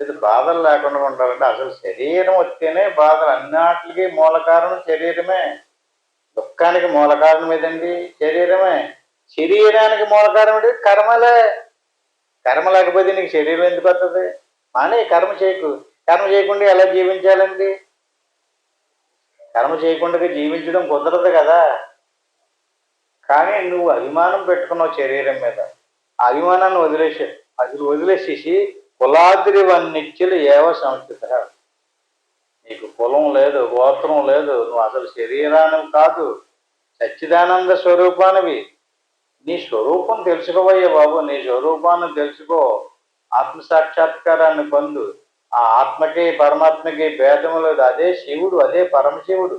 ఇది బాధలు లేకుండా ఉండాలంటే అసలు శరీరం వస్తేనే బాధలు. అన్నిటికీ మూల కారణం శరీరమే. దుఃఖానికి మూల కారణం ఏదండి? శరీరమే. శరీరానికి మూల కారణం ఏంటి? కర్మలే. కర్మ లేకపోతే నీకు శరీరం ఎందుకు వస్తుంది? మానే కర్మ చేయకు. కర్మ చేయకుండా ఎలా జీవించాలండి? కర్మ చేయకుండా జీవించడం కుదరదు కదా. కానీ నువ్వు అభిమానం పెట్టుకున్నావు శరీరం మీద. ఆ అభిమానాన్ని వదిలేసేసి కులాద్రివన్నిత్యులు ఏవ సంస్థిత. నీకు కులం లేదు, గోత్రం లేదు, నువ్వు అసలు శరీరాన్ని కాదు, సచ్చిదానంద స్వరూపానివి. నీ స్వరూపం తెలుసుకోవయ్యా బాబు. నీ స్వరూపాన్ని తెలుసుకో, ఆత్మసాక్షాత్కారాన్ని పొందు. ఆ ఆత్మకి పరమాత్మకి భేదము లేదు. అదే శివుడు, అదే పరమశివుడు.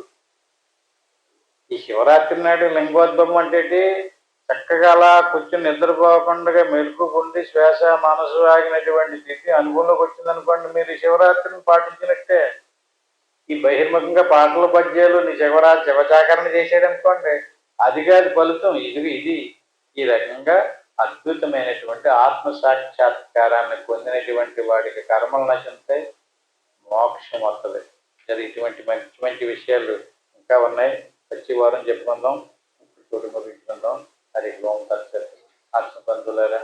ఈ శివరాత్రి నాడు లింగోద్భవం అంటే చక్కగా అలా కూర్చుని నిద్రపోకుండా మెలుకుండి శ్వాస మనసు ఆగినటువంటి స్థితి అనుభవంలోకి వచ్చిందనుకోండి, మీరు శివరాత్రిని పాటించినట్టే. ఈ బహిర్ముఖంగా పాటలు పద్యాలు నీ శివజాగరణ చేసాడనుకోండి, అది కాదు ఫలితం. ఇది ఈ రకంగా అద్భుతమైనటువంటి ఆత్మ సాక్షాత్కారాన్ని పొందినటువంటి వాడికి కర్మలు నశిస్తాయి, మోక్షం వస్తుంది. సరే, ఇటువంటి మంచి మంచి విషయాలు ఇంకా ఉన్నాయి. వచ్చే వారం చెప్పుకుందాం. ఇప్పుడు ముగించుకుందాం. హరి ఓం తత్సత్. ఆత్మబంధువులారా,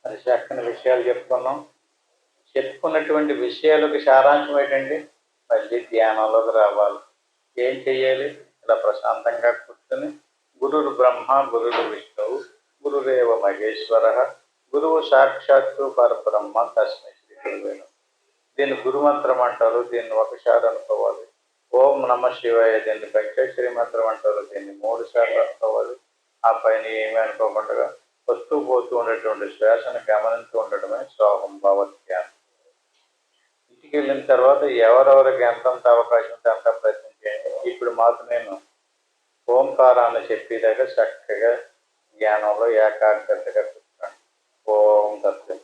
మరి చక్కని విషయాలు చెప్పుకున్నాం. చెప్పుకున్నటువంటి విషయాలకు సారాంశం ఏంటండి? మళ్ళీ ధ్యానంలోకి రావాలి. ఏం చెయ్యాలి? ఇలా ప్రశాంతంగా కూర్చొని గురురు బ్రహ్మ గురురు విష్ణువు గురురేవ మహేశ్వర గురువు సాక్షాత్తు పరబ్రహ్మ తస్మై శ్రీ గురువే నమః. దీన్ని గురుమంత్రం అంటారు. దీన్ని ఒకసారి అనుకోవాలి. ఓం నమ శివాయ దీన్ని పంచాక్షరి మంత్రం అంటారు. దీన్ని 3 సార్లు అనుకోవాలి. ఆ పైన ఏమీ అనుకోకుండా వస్తూ పోతూ ఉండేటువంటి శ్వాసను గమనించూ ఉండడమే సోహం భావత్యానం. ఇంటికి వెళ్ళిన తర్వాత ఎవరెవరికి ఎంతంత అవకాశం ఉంటే అంత ప్రయత్నం చేయండి. ఇప్పుడు మాత్రం నేను ఓంకారాన్ని చెప్పేదాకా చక్కగా జ్ఞానంలో ఏకాగ్రతగా కూర్చోండి. ఓం తత్వం.